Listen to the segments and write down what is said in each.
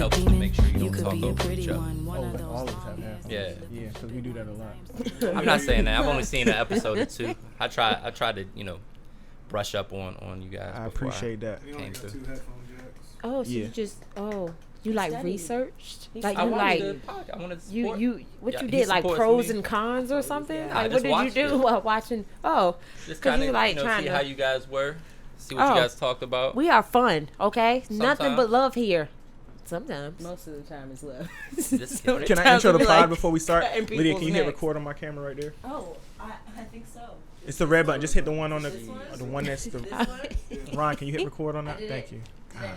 helps to make sure you don't talk over each other. All of us have that. Yeah. Yeah, because we do that a lot. I'm not saying that. I've only seen an episode or two. I try to, brush up on you guys. I appreciate that. Came through. Oh, so Yeah. you like researched? Like I you wanted like to I wanted to you support. you what Yeah, you he did like supports pros me. and cons or something? Yeah, I Like what just did you watched do it. while watching? Oh, Just 'cause kind you of like see trying how to. you guys were. See what you guys talked about. We are fun, okay? Nothing but Sometimes. love here. Sometimes. Most of the time is love. This- Can I intro the be pod like before we start? cutting Lydia, people's can you hit necks. record on my camera right there? Oh, I think so. It's the red button. Just hit the one on the one that's the. This one? Ron, can you hit record on that? I did Thank it. you. Did I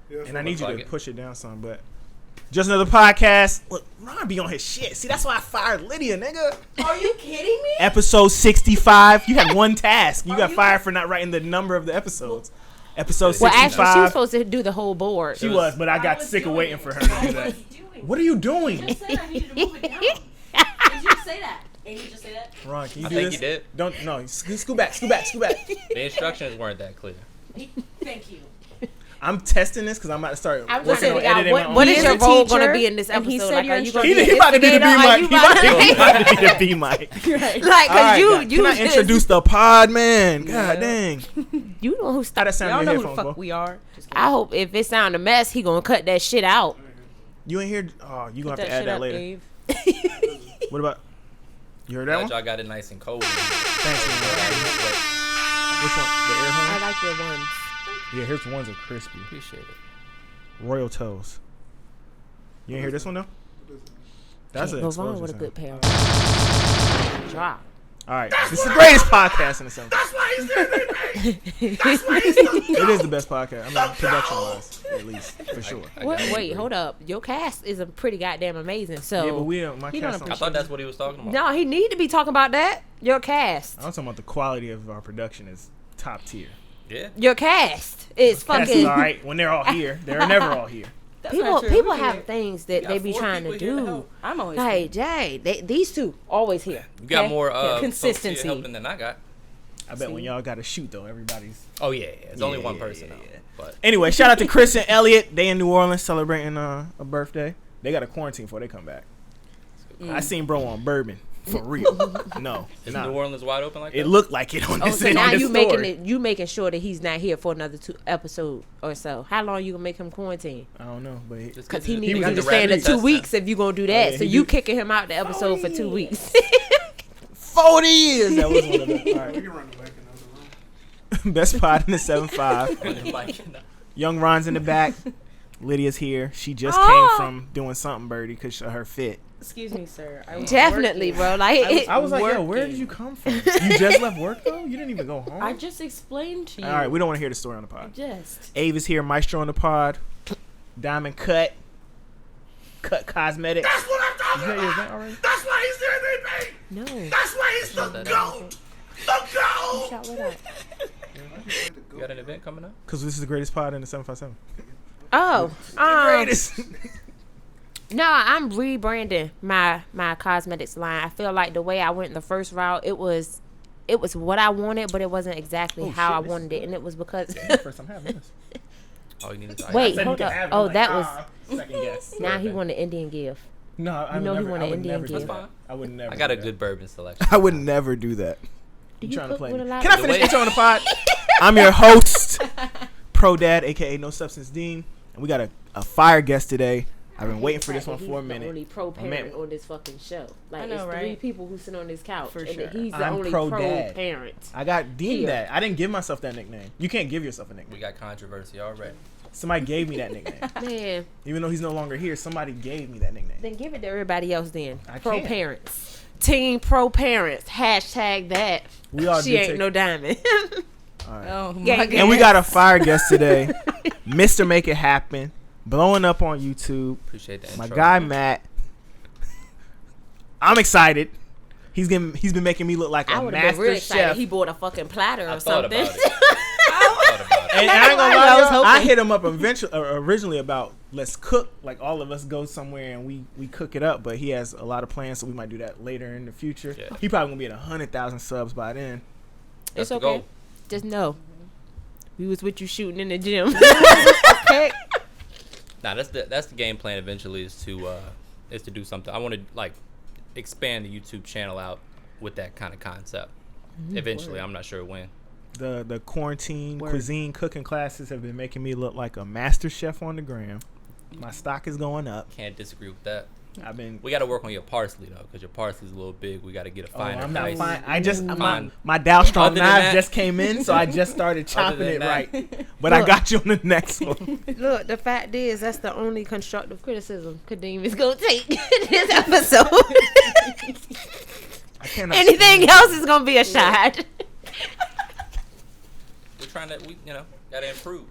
do it? And I need you Fuck to it. push it down some, but just another podcast. Look, Ron be on his shit. See, that's why I fired Lydia, nigga. Are you kidding me? Episode 65. You had one task. You got you- fired for not writing the number of the episodes. Episode Well, 65. actually, she was supposed to do the whole board. She was, but I got was sick of doing waiting it. for her to do I that. was doing What are you doing? You just said I needed to move it down. Did you say that? Did you just say that? Ron, can you I do think this? you did. Don't no. Scoot back. Scoot back. Scoot back. The instructions weren't that clear. Thank you. I'm testing this because I'm about to start I'm just working saying, on editing my own. what He is is your a role going to teacher, be in this and episode? he said Like, you're are you in going He, to he about to do the B mic. He about to do the B mic. Right. Like, All cause right, you guys, can I just- introduce the pod, man? God dang. You know who How started. that sound Y'all in know your who the headphones, fuck bro? we are. Just I hope if it sound a mess, he gonna cut that shit out. You ain't here? Oh, you gonna have to that add shit that up, later. Dave. What about? You heard that Glad one? y'all got it nice and cold. Thanks, man. Which one? The air I horn? like your ones. Yeah, here's the ones that are crispy. Appreciate it. Royal Toes. You ain't hear this one though? That's an Can't go wrong explosion with a sound. good pair. Drop. All right, this is the greatest podcast in the summer. It is the best podcast. I mean, production-wise, at least for sure. I What? gotta Wait, agree. hold up. Your cast is a pretty goddamn amazing. So Yeah, but we don't. My He cast. don't I thought that's what he was talking about. no, he need to be talking about that. Your cast. I'm talking about the quality of our production is top tier. Yeah. Your cast is Cast is fucking. all right when they're all here. They're never all here. That's People not true. people We can have get- things that We they got be 4 trying to people here to do. help. I'm always. Hey Jay, these two always here. You got okay? more Yeah, consistency consistency. helping than I got. I bet when y'all got to shoot though, everybody's. Oh yeah, it's only one Yeah, person yeah, though. yeah. But Anyway, shout out to Chris and Elliot. They in New Orleans celebrating a birthday. They got a quarantine before they come back. I seen bro on Bourbon for real. No, is nah. New Orleans wide open like that? It looked like it on Oh, this. so on now this you story. making it. You making sure that he's not here for another 2 episode or so. How long you gonna make him quarantine? I don't know, but Just Because he just- needs was you in to the stay in the rapid 2 testing. weeks if you gonna do that. yeah, so he you do- kicking him out the episode for 2 weeks. 40 years. That was one of them. All We right. can run it back another room. Best pod in the 7-5. Like, Young Ron's in the back. Lydia's here. She just Oh. came from doing something, Birdie, because of her fit. Excuse me, sir. I was Definitely, working. bro. Like I was like, yo, working. where did you come from? You just left work, though? You didn't even go home? I just explained to you. All right, we don't want to hear the story on the pod. Just. Ave is here, Maestro on the pod. Diamond Cut Cosmetics. That's what I'm talking Is that your about. event already? That's why he's there, baby. no. That's why he's the that GOAT. The GOAT. Shout what up? you got an event coming up? Because this is the greatest pod in the 757. Oh, Greatest. no, I'm rebranding my cosmetics line. I feel like the way I went the first route, it was what I wanted, but it wasn't exactly Oh, how shit, I this wanted it, and it was because. First time having this. Oh, you need to. Wait, Said you hold can up. have it. Oh, I'm that like, was. second guess. Now he want an Indian gift. No, I You know would he never, want I an would Indian never do gift. that. I would never. I got do a that. good bourbon selection. I would never do that. Do You you trying to cook play with me? a lot? Can I of- finish way- intro on the pod? I'm your host, Pro Dad, aka No Substance Dean, and we got a fire guest today. I've been waiting for this one for a He's minute. the only pro My man- parent on this fucking show. Like I know, it's 3 right? people who sit on this couch, For and sure. he's the I'm only pro pro dad. parent. I got deemed Here. that. I didn't give myself that nickname. You can't give yourself a We nickname. got controversy already. Somebody gave me that nickname. Man, Even though he's no longer here, somebody gave me that nickname. then give it to everybody else. Then I pro can't. parents, team pro parents. Hashtag that. We all She do ain't take- no diamond. All right. Oh Yeah, my yeah. god. And we got a fire guest today, Mr. Make It Happen, blowing up on YouTube. Appreciate that. My intro. guy Matt. I'm excited. He's been making me look like I a would have been real master excited. chef. He bought a fucking platter or I thought something. about it. I thought about it. And I ain't gonna I lie, was y'all, I hoping. hit him up originally about let's cook, like all of us go somewhere and we cook it up. But he has a lot of plans, so we might do that later in the future. Yeah. He probably gonna be at 100,000 subs by then. It's That's the okay. goal. Just know, we was with you shooting in the gym. Okay. Nah, that's the game plan. Eventually, is to do something. I want to like expand the YouTube channel out with that kind of concept. Eventually, I'm not sure when. The quarantine cuisine cooking classes have been making me look like a master chef on the gram. My stock is going up. Can't disagree with that. We got to work on your parsley though, because your parsley's a little big. We got to get a finer. I'm not dice. fine. I just Fine. my Dow Strong Other than knife that- just came in, so I just started chopping it that- right. But I got you on the next one. Look, the fact is, that's the only constructive criticism Kadeem is going to take this episode. I cannot Anything else is going to be a shot. We're trying to, got to improve.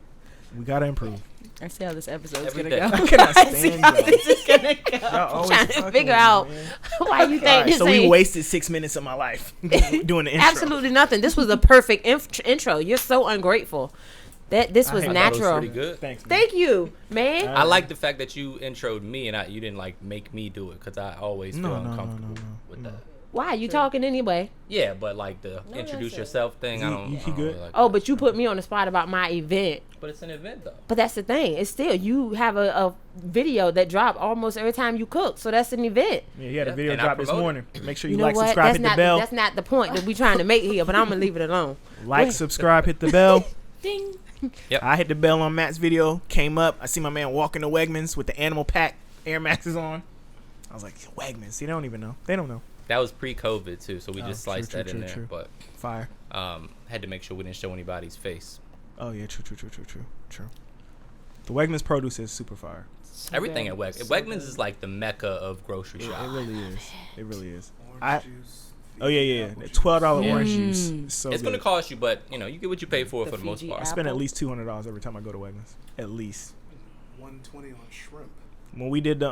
We gotta improve. I see how this episode's Every gonna day. go. I cannot I see stand how y'all. this is gonna go. Y'all always Trying to fucking figure with me, out man. why you think All right, this so we ain't wasted 6 minutes of my life doing the intro. absolutely nothing. This was a perfect intro. You're so ungrateful. This was I thought it was natural. Pretty good. Thanks, man. Thank you, man. I like the fact that you introed me and you didn't like make me do it, because I always feel No, uncomfortable no. with that. Why? You talking anyway? Yeah, but like the introduce yourself thing, I don't. You I don't good? really like Oh, that. but you put me on the spot about my event. But it's an event though. But that's the thing. It's still, you have a video that drop almost every time you cook. So that's an event. Yeah, you had a Yeah, video and I drop this promote morning. Make sure you, You know like, what? subscribe, That's hit not the bell. that's not the point that we trying to make here, but I'm going to leave it alone. Like, subscribe, hit the bell. Ding. Yep. I hit the bell on Matt's video. Came up. I see my man walking to Wegmans with the Animal Pack Air Maxes on. I was like, Wegmans. See, they don't even know. They don't know. That was pre-COVID too, so we just true, sliced true, that in true, there. true. But Fire. had to make sure we didn't show anybody's face. Oh, yeah. True. The Wegmans produce is super fire. Everything good. at Wegmans is like the mecca of grocery It shopping. really is. It really is. Orange juice. Oh, yeah. Apple juice. $12 orange juice. It's so It's good. gonna cost you, but you get what you pay for The the most Fiji part. I apple. spend at least $200 every time I go to Wegmans. At least. $120 on shrimp. When we did the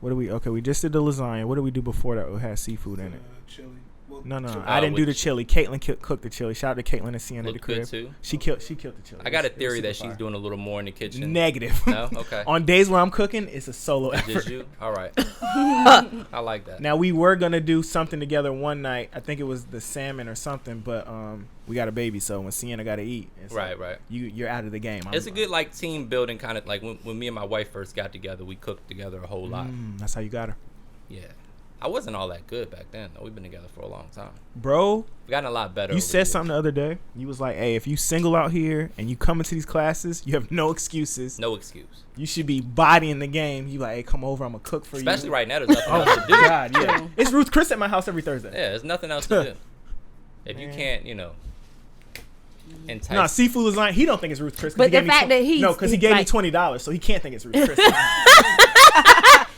we just did the lasagna. What did we do before that? It had seafood in it. Chili. Well, No, chili. I didn't do with the chili. Caitlin cooked the chili. Shout out to Caitlin and Sienna at the Look good crib. too. She killed the chili. I got a It was theory super that she's fire. doing a little more in the kitchen. Negative. No? Okay. On days where I'm cooking, it's a solo Just effort. you? All right. I like that. Now we were gonna do something together one night. I think it was the salmon or something, but we got a baby, so when Sienna got to eat, it's Right. you're out of the game. It's a good like team building kind of like when me and my wife first got together, we cooked together a whole lot. That's how you got her, Yeah. I wasn't all that good back then, though. We've been together for a long time. bro. We've gotten a lot better. You over said the something the other day. You was like, "Hey, if you single out here and you come into these classes, you have no excuses. No excuse. You should be bodying the game." You like, "Hey, come over. I'm gonna cook for Especially you." right now, there's nothing Oh else to do. my God, yeah. It's Ruth Chris at my house every Thursday. Yeah, there's nothing else to do. If you Man. can't, entice. No, seafood lasagna. He don't think it's Ruth Chris. 'cause But he gave the me fact that he's- because he he's gave me like- $20, so he can't think it's Ruth Chris.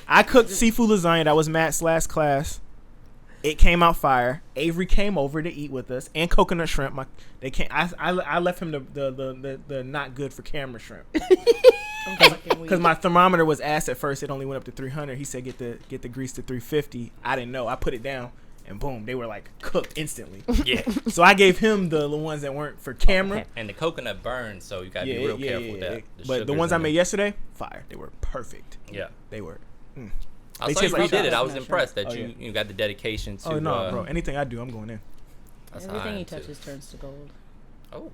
I cooked seafood lasagna. That was Matt's last class. It came out fire. Avery came over to eat with us, and coconut shrimp. I left him the not good for camera shrimp because my thermometer was ass at first. It only went up to 300. He said get the grease to 350. I didn't know. I put it down, and boom, they were like cooked instantly. Yeah. So I gave him the ones that weren't for camera. And the coconut burns, so you gotta be real careful with that. But the sugars ones I in made it. yesterday, fire. They were perfect. Yeah. They were. I They saw you taste like redid it. I was chocolate. impressed that Oh, you yeah. you got the dedication to. Oh no, bro! Anything I do, I'm going in. That's how I Everything am, he too. touches turns to gold. Oh,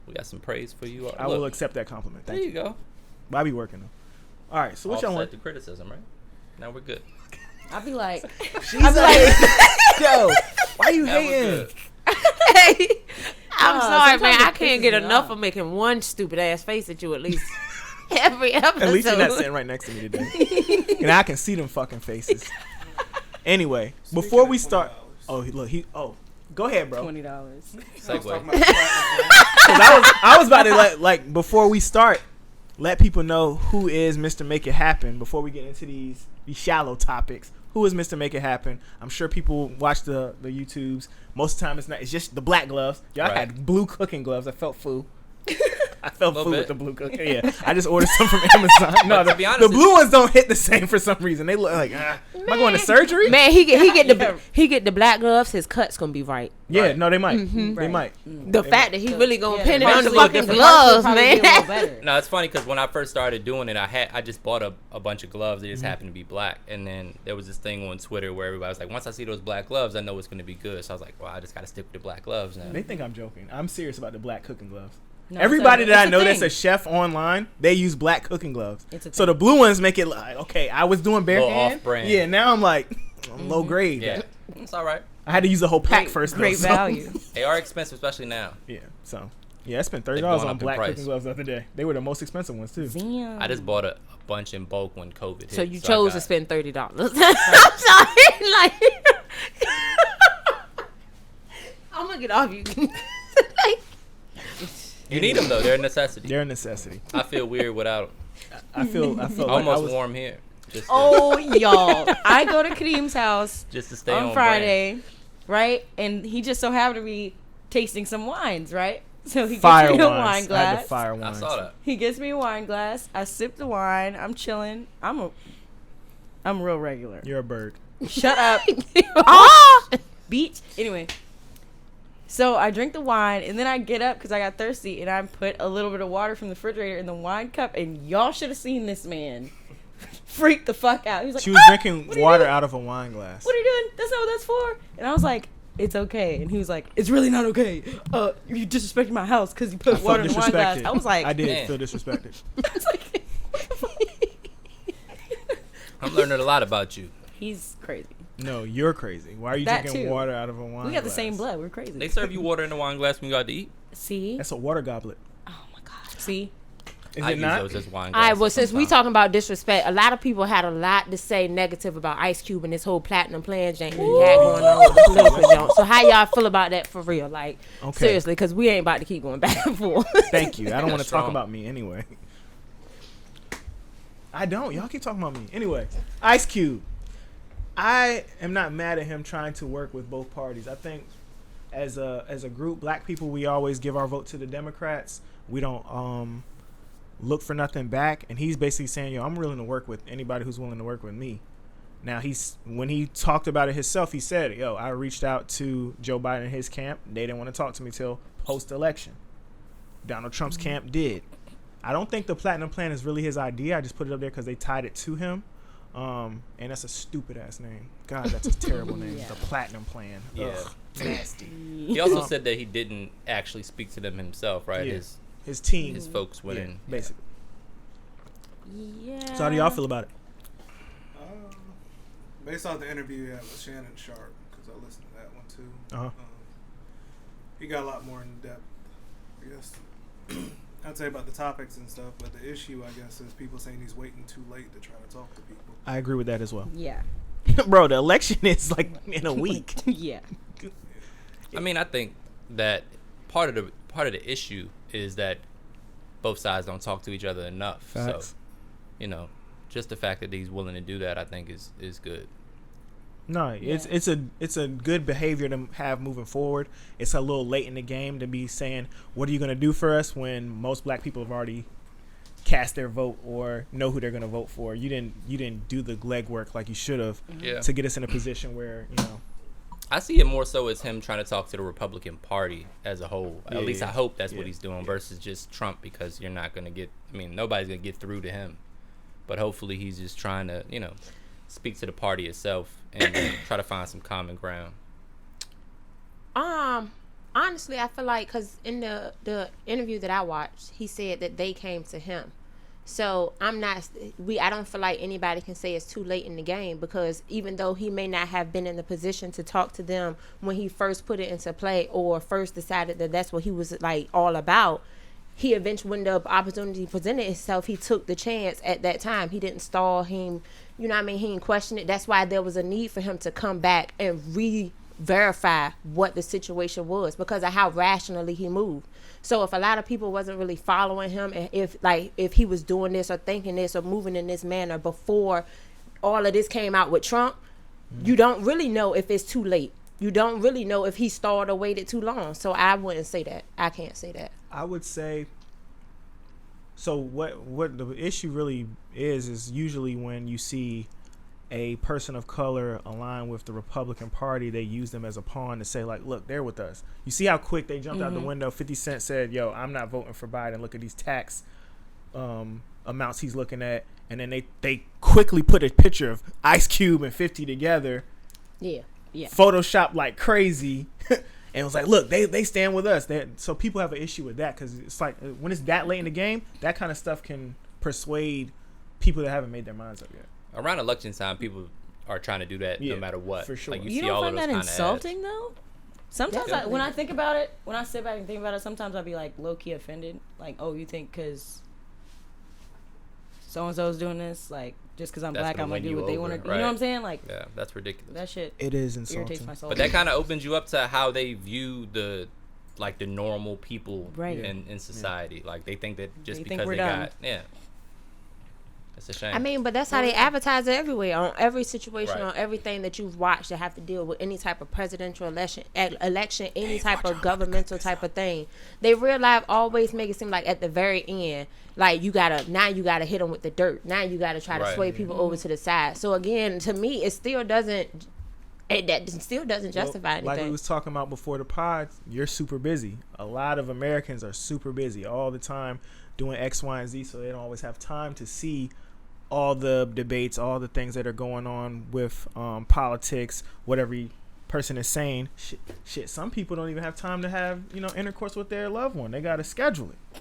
we got some praise for you. I will accept that compliment. There Thank you you. go. But I be working though. All right, so what y'all Offset want? the criticism, right? Now we're good. I'd be like, Yo, why you Now we're hating? good. Hey, I'm No, sorry, man. sometimes I it can't pisses get me enough off. of making one stupid ass face at you at least every episode. At least you're not sitting right next to me today, and I can see them fucking faces. Anyway, before we start, look, go ahead, bro. $20. Segue. Because I was about to like before we start, let people know who is Mr. Make It Happen before we get into these shallow topics. Who is Mr. Make It Happen? I'm sure people watch the YouTubes. Most of the time it's just the black gloves. Y'all Right. had blue cooking gloves. I felt fool. I felt Little fool bit. with the blue cooking. Yeah, I just ordered some from Amazon. No, But to the, be honest, the blue ones don't hit the same for some reason. They look like, am I going to surgery? Man, he get the black gloves. His cut's gonna be right. Yeah, Right. no, they might. Mm-hmm. They might. The fact that he really gonna pin it on the Actually, fucking the gloves, commercial probably be a little man. better. No, it's funny because when I first started doing it, I just bought a bunch of gloves. They just happened to be black, and then there was this thing on Twitter where everybody was like, "Once I see those black gloves, I know it's going to be good." So I was like, "Well, I just got to stick with the black gloves now." They think I'm joking. I'm serious about the black cooking gloves. No, Everybody it's that I a know thing. that's a chef online, they use black cooking gloves. It's a So the thing. blue ones make it like, okay, I was doing bare Little hand. off-brand. Yeah, now I'm like, I'm low grade. Yeah, it's all right. I had to use the whole pack Great- first. Great though, so- value. They are expensive, especially now. Yeah, so yeah, I spent $30 They've gone on up in black price. cooking gloves the other day. They were the most expensive ones too. Damn. I just bought a bunch in bulk when COVID hit. So you I chose got- to spend $30. I'm sorry. Like, I'm gonna get off you. Like, You need them though. They're a necessity. They're a necessity. I feel weird without them. I felt like I Almost was, warm here. Just to, Oh, y'all. I go to Kareem's house just to stay on on Friday, right? And he just so happened to be tasting some wines, right? So he fire gets me a wines. wine I had glass. the fire brand. I wines. saw that. He gets me a wine glass. I sip the wine. I'm chilling. I'm real regular. You're a bird. Shut up. Ah! Beach. Anyway. So I drink the wine and then I get up because I got thirsty and I put a little bit of water from the refrigerator in the wine cup and y'all should have seen this man freak the fuck out. He was like, She was what drinking are you water doing? out of a wine glass. What are you doing? That's not what that's for. And I was like, it's okay. And he was like, it's really not okay. You disrespected my house because you I put felt water in the wine glass. disrespected. I was like, I did Man. feel disrespected. I was like, what the fuck? I'm learning a lot about you. He's crazy. No, you're crazy. Why are you That drinking too. water out of a wine We got the glass? same blood. We're crazy. They serve you water in the wine glass when you go out to eat. See? That's a water goblet. Oh my God. See? Is I it use not? those as wine all glasses. right, well, since we sometimes. talking about disrespect, a lot of people had a lot to say negative about Ice Cube and this whole platinum plan jank that he had going on with the political joint. So how y'all feel about that for real? Like, Okay. seriously, because we ain't about to keep going back and forth. Thank you. I don't want to talk Strong. about me anyway. I don't. Y'all keep talking about me. Anyway, Ice Cube. I am not mad at him trying to work with both parties. I think as a group, black people, we always give our vote to the Democrats. We don't look for nothing back. And he's basically saying, yo, I'm willing to work with anybody who's willing to work with me. Now, when he talked about it himself, he said, yo, I reached out to Joe Biden and his camp. They didn't want to talk to me till post-election. Donald Trump's camp did. I don't think the platinum plan is really his idea. I just put it up there because they tied it to him. And that's a stupid ass name. God, that's a terrible name. Yeah. The platinum plan. Yeah. Ugh, nasty. He also said that he didn't actually speak to them himself, right? Yeah. His His team. folks went Yeah, in. basically. Yeah. So how do y'all feel about it? Based off the interview you had with Shannon Sharp, because I listened to that one too. Uh-huh. He got a lot more in depth, I guess. I'd say about the topics and stuff, but the issue, I guess, is people saying he's waiting too late to try to talk to people. I agree with that as well. Yeah. Bro, the election is like in a week. Yeah. I mean, I think that part of the issue is that both sides don't talk to each other enough. Facts. So, you know, just the fact that he's willing to do that, I think, is good. No, it's a good behavior to have moving forward. It's a little late in the game to be saying, "What are you going to do for us?" when most black people have already cast their vote or know who they're going to vote for. You didn't do the legwork like you should have Yeah. to get us in a position where I see it more so as him trying to talk to the Republican Party as a whole. Yeah, At least yeah. I hope that's what Yeah, he's doing yeah. versus just Trump, because you're not going to get, I mean, nobody's going to get through to him. But hopefully he's just trying to, you know, speak to the party itself and try to find some common ground. Honestly, I feel like because in the interview that I watched, he said that they came to him. So I don't feel like anybody can say it's too late in the game, because even though he may not have been in the position to talk to them when he first put it into play or first decided that that's what he was like all about, he eventually, when the opportunity presented itself, he took the chance at that time. He didn't stall him. You know what I mean? He didn't question it. That's why there was a need for him to come back and verify what the situation was because of how rationally he moved. So if a lot of people wasn't really following him, and if he was doing this or thinking this or moving in this manner before all of this came out with Trump, you don't really know if it's too late. You don't really know if he stalled or waited too long. So I wouldn't say that. I can't say that. I would say. So what the issue really is usually when you see a person of color align with the Republican Party, they use them as a pawn to say, like, look, they're with us. You see how quick they jumped out the window. 50 Cent said, yo, I'm not voting for Biden. Look at these tax amounts he's looking at. And then they quickly put a picture of Ice Cube and 50 together, Yeah. Yeah. Photoshop like crazy, and was like, look, they stand with us. So people have an issue with that because it's like when it's that late in the game, that kind of stuff can persuade people that haven't made their minds up yet. Around election time, people are trying to do that no matter what. For sure. Like, You see don't all find of those that kind insulting of though? Sometimes when I think about it, when I sit back and think about it, sometimes I'll be like low key offended. Like, oh, you think because so and so's doing this, like just because I'm black, I'm gonna do what they want to do. You know what I'm saying? Like, yeah, that's ridiculous. that shit It is irritates insulting. my soul. But that kind of opens you up to how they view the normal people Right. in society. Like they think that just They think because we're they dumb. got it's a shame. I mean, but that's how they advertise it everywhere, on every situation, Right. on everything that you've watched that have to deal with any type of presidential election, any type of governmental type of thing. They real life always make it seem like at the very end, like you gotta hit them with the dirt. Now you gotta try to Right. sway people over to the side. So again, to me, it still doesn't justify anything. Like we was talking about before the pod, you're super busy. A lot of Americans are super busy all the time doing X, Y, and Z, so they don't always have time to see all the debates, all the things that are going on with politics, whatever person is saying. Shit, some people don't even have time to have, intercourse with their loved one. They got to schedule it.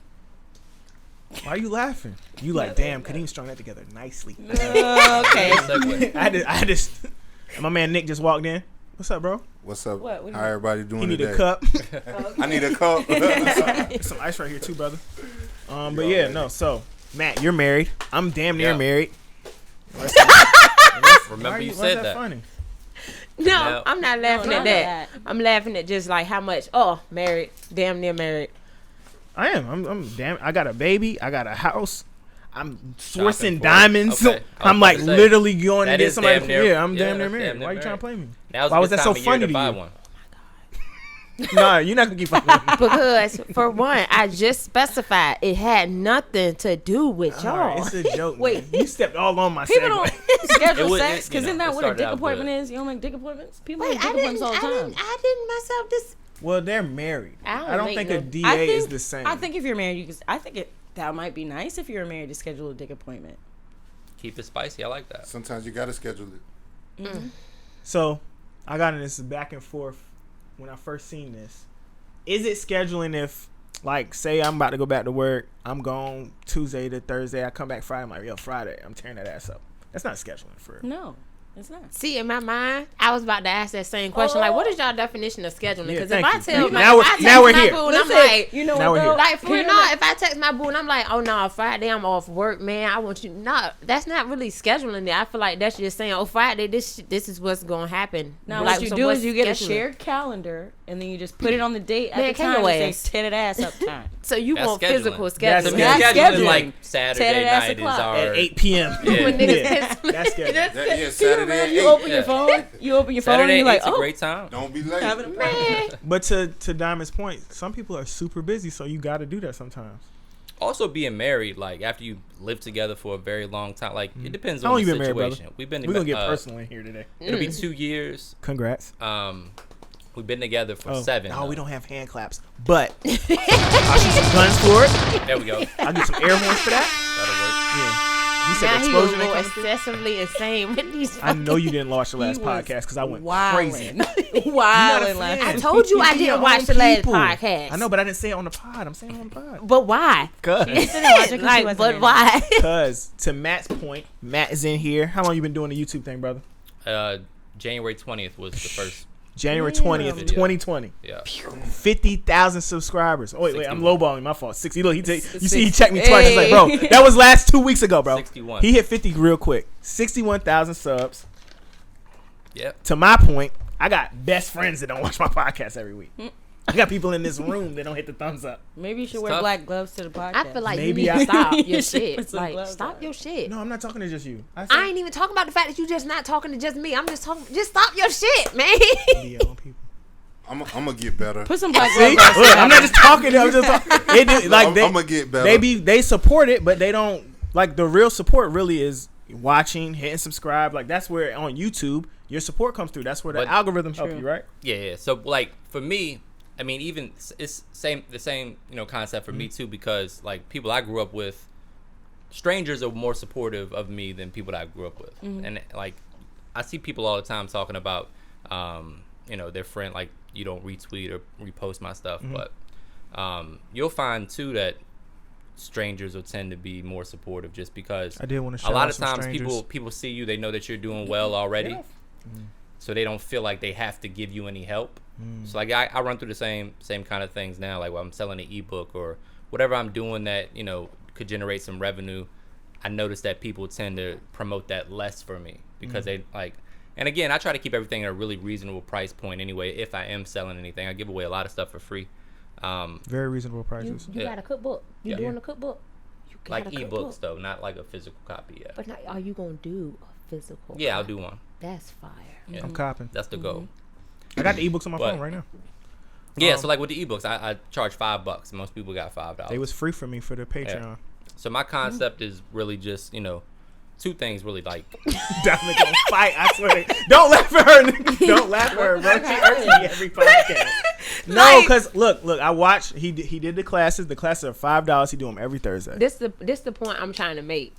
Why are you laughing? You like, damn, Kadeem strung that together nicely. okay. I just my man Nick just walked in. What's up, bro? What's up? What do you How everybody doing He need today? a cup. I need a cup. There's some ice right here too, brother. But yeah, no. So Matt, you're married. I'm damn near Yeah. married. Remember you why said is that. funny? No, No. I'm not laughing No, at not that. that. I'm laughing at just like how much. Oh, married, damn near married. I am. I'm damn. I got a baby. I got a house. I'm Shopping sourcing for it. diamonds. Okay. I I'm was like about to say, literally going to that get is somebody. damn near- Yeah, I'm yeah, damn near that's married. damn near Why you trying married. to play me? Now's Why a was good that so time of year funny to to buy you? one. Nah, you're not gonna keep fucking with me. Because for one, I just specified it had nothing to do with All y'all. right, it's a joke. Wait. Man. You stepped all on my People segue. don't schedule It would- sex it- because you isn't know, that it what a started dick out appointment good. is? You don't make dick appointments. People Wait, make dick appointments all the time. I didn't myself this. Well, they're married. I don't think make a no- DA is the same. I think if you're married, that might be nice if you're married to schedule a dick appointment. Keep it spicy. I like that. Sometimes you gotta schedule it. So. I got in this back and forth when I first seen this. Is it scheduling if, like, say I'm about to go back to work, I'm gone Tuesday to Thursday, I come back Friday, I'm like, yo, Friday, I'm tearing that ass up. That's not scheduling for real. No, it's not. See, in my mind, I was about to ask that same question. Like, what is y'all definition of scheduling? Yeah, Because if thank I you. tell Now my, we're- if I text now we're my here. boo and I'm Listen, like, you know Now what we're though? here. like for real, Can no, if I text my boo and I'm like, oh no, Friday I'm off work, man, I want you. No, that's not really scheduling it. I feel like that's just saying, oh, Friday, this is what's gonna happen. Now Like, what you so do what's is you get a scheduling? shared calendar and then you just put it on the date at Man, the can time your and ass. say tit it ass up time. So you That's want scheduling. physical That's scheduling? The That's scheduling scheduling. is like Saturday Saturday at night is o'clock. our At 8 p.m. When Yeah, niggas yeah. piss- That's good. Yeah, Saturday at You 8. open Yeah. your phone. You open your phone and Saturday you're like, 8's a oh, great time. Don't be late. having a Man, But to Diamond's point, some people are super busy, so you got to do that sometimes. Also, being married, like after you live together for a very long time, like it depends How on long the you been married, situation. brother? We've been We're going to get uh, personal in here today. It'll be 2 years. Congrats. We've been together for 7. No, though. we don't have hand claps. But I'll see some guns for it. There we go. I'll get some air horns for that. That'll work. Yeah. You said now he explosion will ain't go coming through? excessively insane with these. I know you didn't watch the last He was podcast because I went wildin'. crazy. Wildin' last fan. I told you I Be didn't your watch own the last people. podcast. I know, but I didn't say it on the pod. I'm saying it on the pod. But why? Like, But why? Because to Matt's point, Matt is in here. How long you been doing the YouTube thing, brother? January 20th was the first. January Damn. 20th, 2020. Yeah. 50,000 subscribers. Oh, wait, I'm 61. lowballing. My fault. 60. Look, you see, he checked me twice. He's like, bro, that was last 2 weeks ago, bro. 61. He hit 50 real quick. 61,000 subs. Yep. To my point, I got best friends that don't watch my podcast every week. I got people in this room that don't hit the thumbs up. Maybe you should It's wear tough. black gloves to the podcast. I feel like Maybe you need I- to stop You your should shit. put some Like, gloves stop on. your shit. No, I'm not talking to just you. said I ain't even talking about the fact that you just not talking to just me. I'm just talking. Just stop your shit, man. be your own people. I'm gonna get better. Put some black See? gloves on. Look, I'm not just talking. I'm just talking. It do, like I'm they, gonna get better. they support it, but they don't like the real support. Really is watching, hitting subscribe. Like that's where on YouTube your support comes through. That's where the But- algorithm help True. you, right? Yeah. So like for me, I mean, even it's the same concept for me too, because like people I grew up with, strangers are more supportive of me than people that I grew up with, and like I see people all the time talking about their friend, like you don't retweet or repost my stuff, but you'll find too that strangers will tend to be more supportive just because I did want to a lot of times people see you, they know that you're doing well already, so they don't feel like they have to give you any help. So like I run through the same kind of things now, like when I'm selling an ebook or whatever I'm doing that could generate some revenue. I notice that people tend to promote that less for me because they like, and again, I try to keep everything at a really reasonable price point anyway. If I am selling anything, I give away a lot of stuff for free. Very reasonable prices. You got a cookbook. You doing a cookbook? You got like a ebooks cookbook. though, not like a physical copy yet. But are you gonna do a physical? Yeah, I'll copy? do one. That's fire. Yeah. I'm copping. That's the goal. I got the ebooks on my But- phone right now. Yeah, so like with the ebooks, I charge $5. Most people got $5. They was free for me for the Patreon. Yeah. So my concept is really just two things really, like Definitely gonna fight. I swear. Don't laugh at her. Nigga. Don't laugh at her, bro. She irks me every podcast. No, because look. I watched. He did the classes. The classes are $5. He do them every Thursday. This the point I'm trying to make.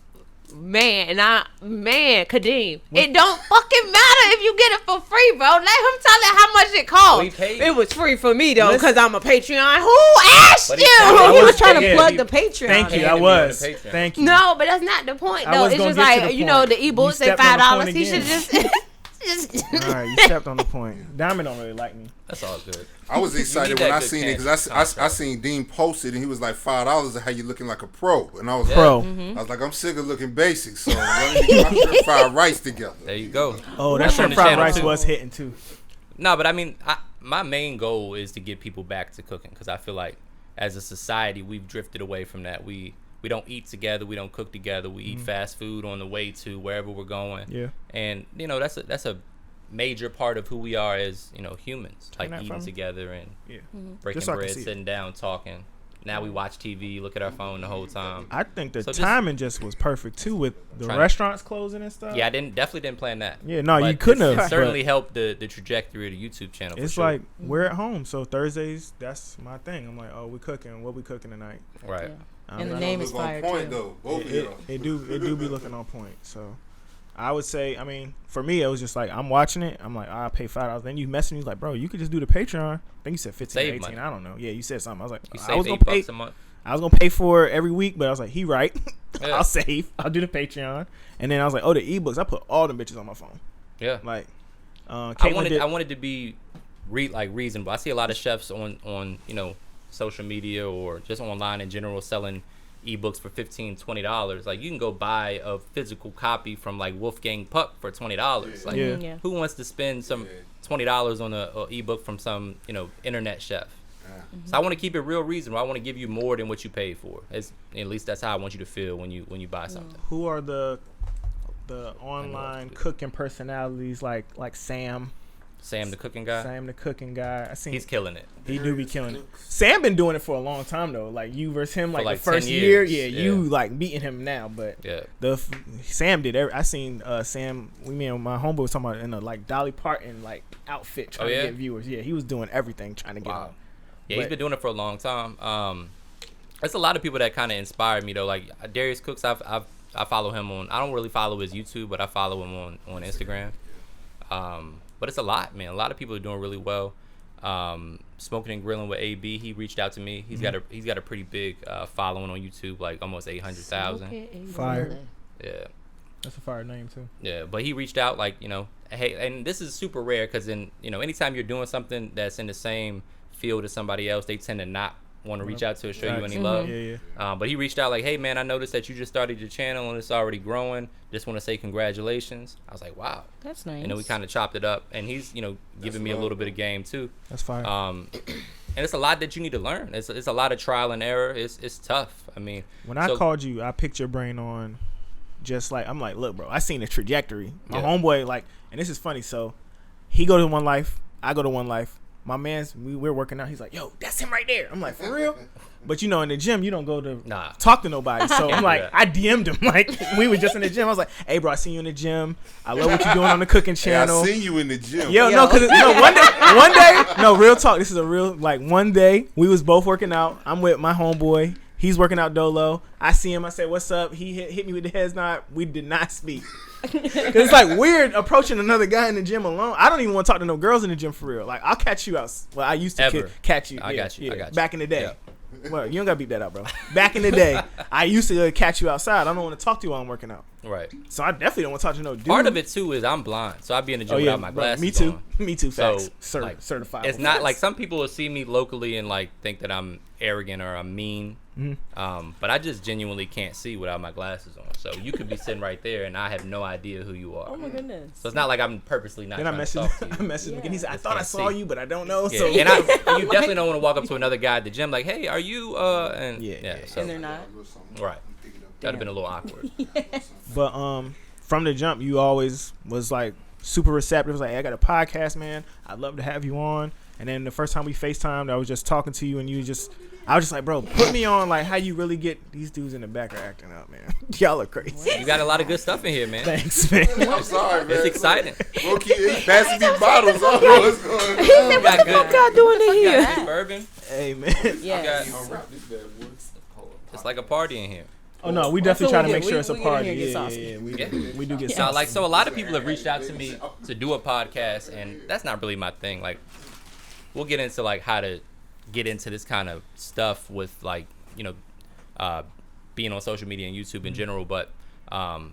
Kadeem, it don't fucking matter if you get it for free, bro. Let him tell it how much it costs. We paid. It was free for me though, Listen. because I'm a Patreon. Who asked But you? He was trying to Yeah. plug the Patreon. Thank you. Handed I me on was. the Patreon. Thank you. No, but that's not the point I though. was It's gonna just get to like the you know point. the ebooks You say stepped on the $5. point He should again. just. All right, you stepped on the point. Diamond don't really like me. that's all good. I was excited that when I good seen it cash because I contract. seen Dean posted and he was like $5 of how you looking like a pro, and I was Pro. I was like, I'm sick of looking basic, so let me get my shrimp fried rice together. There you go. Oh, that That's on shrimp the fried channel, rice too. was hitting too. No, but I mean, my main goal is to get people back to cooking because I feel like as a society we've drifted away from that. We don't eat together, we don't cook together, we eat fast food on the way to wherever we're going. Yeah. And that's a major part of who we are as humans, like that eating from me. together and Yeah. breaking Just so I can bread, see it. sitting down, talking. Now we watch TV, look at our phone the whole time. I think the So just- timing just was perfect too with the Trying to- restaurants closing and stuff. Yeah, I definitely didn't plan that. Yeah, no, you But couldn't it have. certainly helped the trajectory of the YouTube channel. For It's sure. like we're at home, so Thursdays that's my thing. I'm like, oh, we cooking. What we cooking tonight? right. And the I'm name Look is on fire point too. though, both of y'all. It do be looking on point. So I would say, I mean, for me, it was just like I'm watching it. I'm like, I'll pay $5. Then you messing me like, bro, you could just do the Patreon. I think you said 15 or Save 18. money. I don't know. Yeah, you said something. I was like, You I save was gonna $8 pay. a month. I was gonna pay for it every week, but I was like, he right. Yeah. I'll save. I'll do the Patreon. And then I was like, oh, the ebooks. I put all them bitches on my phone. Yeah. Like, I Caitlin wanted to be reasonable. I see a lot of chefs on social media or just online in general selling ebooks for $15-$20. Like you can go buy a physical copy from like Wolfgang Puck for $20. Like Yeah. Yeah. who wants to spend some $20 on a ebook from some internet chef? So I want to keep it real reasonable. I want to give you more than what you paid for. At least that's how I want you to feel when you buy something. who are the online cooking personalities like Sam? Sam the cooking guy, Sam the cooking guy. I seen he's killing it. he do be killing it. Sam been doing it for a long time though. Like you versus him, like, like the first 10 year, years. yeah, Yeah. you like beating him now. But Yeah. Sam did. I seen Sam. Me and my homeboy was talking about in a like Dolly Parton like outfit trying Oh, yeah? to get viewers. Yeah, he was doing everything trying to get Wow. them. Yeah, he's But- been doing it for a long time. There's a lot of people that kind of inspired me though. Like Darius Cooks, I follow him on. I don't really follow his YouTube, but I follow him on Instagram. But it's a lot, man. A lot of people are doing really well. Smoking and Grilling with AB, he reached out to me. He's got a pretty big following on YouTube, like almost 800,000. Fire. Yeah. That's a fire name too. Yeah, but he reached out like, hey, and this is super rare because anytime you're doing something that's in the same field as somebody else, they tend to not want to reach out to or show you any love. Yeah. But he reached out like, hey man, I noticed that you just started your channel and it's already growing. Just want to say congratulations. I was like, wow. That's nice. And then we kind of chopped it up, and he's giving me a little bit of game too. That's fire. And it's a lot that you need to learn. It's a lot of trial and error. It's tough. I mean, When I called you, I picked your brain on just like, I'm like, look, bro, I seen the trajectory. My Yeah. homeboy, like, and this is funny. So he go to One Life, I go to One Life. My man's, we're working out. He's like, yo, that's him right there. I'm like, for real? But in the gym, you don't go to talk to nobody. So I'm like, I DM'd him. Like, we were just in the gym. I was like, hey, bro, I seen you in the gym. I love what you're doing on the cooking Hey, channel. I seen you in the gym. No, because one day, no, real talk. This is a real, like, one day we was both working out. I'm with my homeboy. He's working out dolo. I see him. I say, "What's up?" He hit me with the heads nod. We did not speak. Cause it's like weird approaching another guy in the gym alone. I don't even want to talk to no girls in the gym for real. Like I'll catch you out. Well, I used to catch you. I got you. Back in the day. Yeah. Well, you don't gotta beat that out, bro. Back in the day, I used to catch you outside. I don't want to talk to you while I'm working out. Right. So I definitely don't want to talk to no dude. Part of it too is I'm blind, so I'd be in the gym without my glasses. Me too. On. Me too. Facts. So, Certified. It's not like some people will see me locally and like think that I'm arrogant or I'm mean. But I just genuinely can't see without my glasses on. So you could be sitting right there and I have no idea who you are. Oh my goodness. So it's not like I'm purposely not trying to talk to you. I messaged him again. He said, I thought I saw you, but I don't know. Yeah. So And you definitely don't want to walk up to another guy at the gym like, hey, are you and so, and they're not. Right. That'd have been a little awkward. But from the jump, you always was like super receptive. It was like, hey, I got a podcast, man. I'd love to have you on. And then the first time we FaceTimed, I was just talking to you, and I was just like, bro, put me on like how you really get these dudes in the back are acting up, man. Y'all are crazy. You got a lot of good stuff in here, man. Thanks, man. I'm sorry, man. It's exciting. Bro, keep passing me bottles. I don't know what's going on. He said, what the fuck y'all doing in You here? got good bourbon. Hey, man. Yes. It's like a party in here. Oh no, we definitely try to make sure it's a we get party. in here and get Yeah, saucy. we do get So saucy. so a lot of people have reached out to me to do a podcast, and that's not really my thing. Like, we'll get into like how to get into this kind of stuff with like, you know, being on social media and YouTube in general. But I'm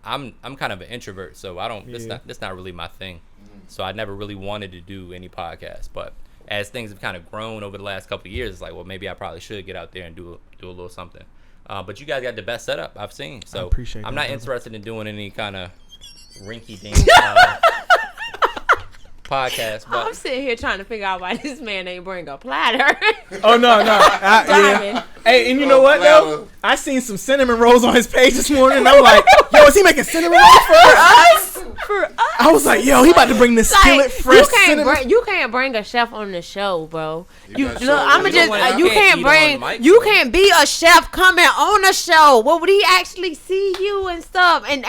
kind of an introvert, so I don't. That's not really my thing. So I never really wanted to do any podcast. But as things have kind of grown over the last couple of years, it's like, well, maybe I probably should get out there and do a little something. But you guys got the best setup I've seen. So I appreciate I'm that, not brother. interested in doing any kind of rinky-dink podcast. But I'm sitting here trying to figure out why this man ain't bring a platter. Oh no. Diamond. Hey, and you know what though? I seen some cinnamon rolls on his page this morning, and I'm like, yo, is he making cinnamon rolls for us? For us. I was like, yo, he about to bring this skillet fresh cinnamon. You can't bring a chef on the show, bro. You Look, gotta show I'ma me. just You you can't can't eat on the mic, you though. can't be a chef coming on the show. What would he actually see you and stuff? And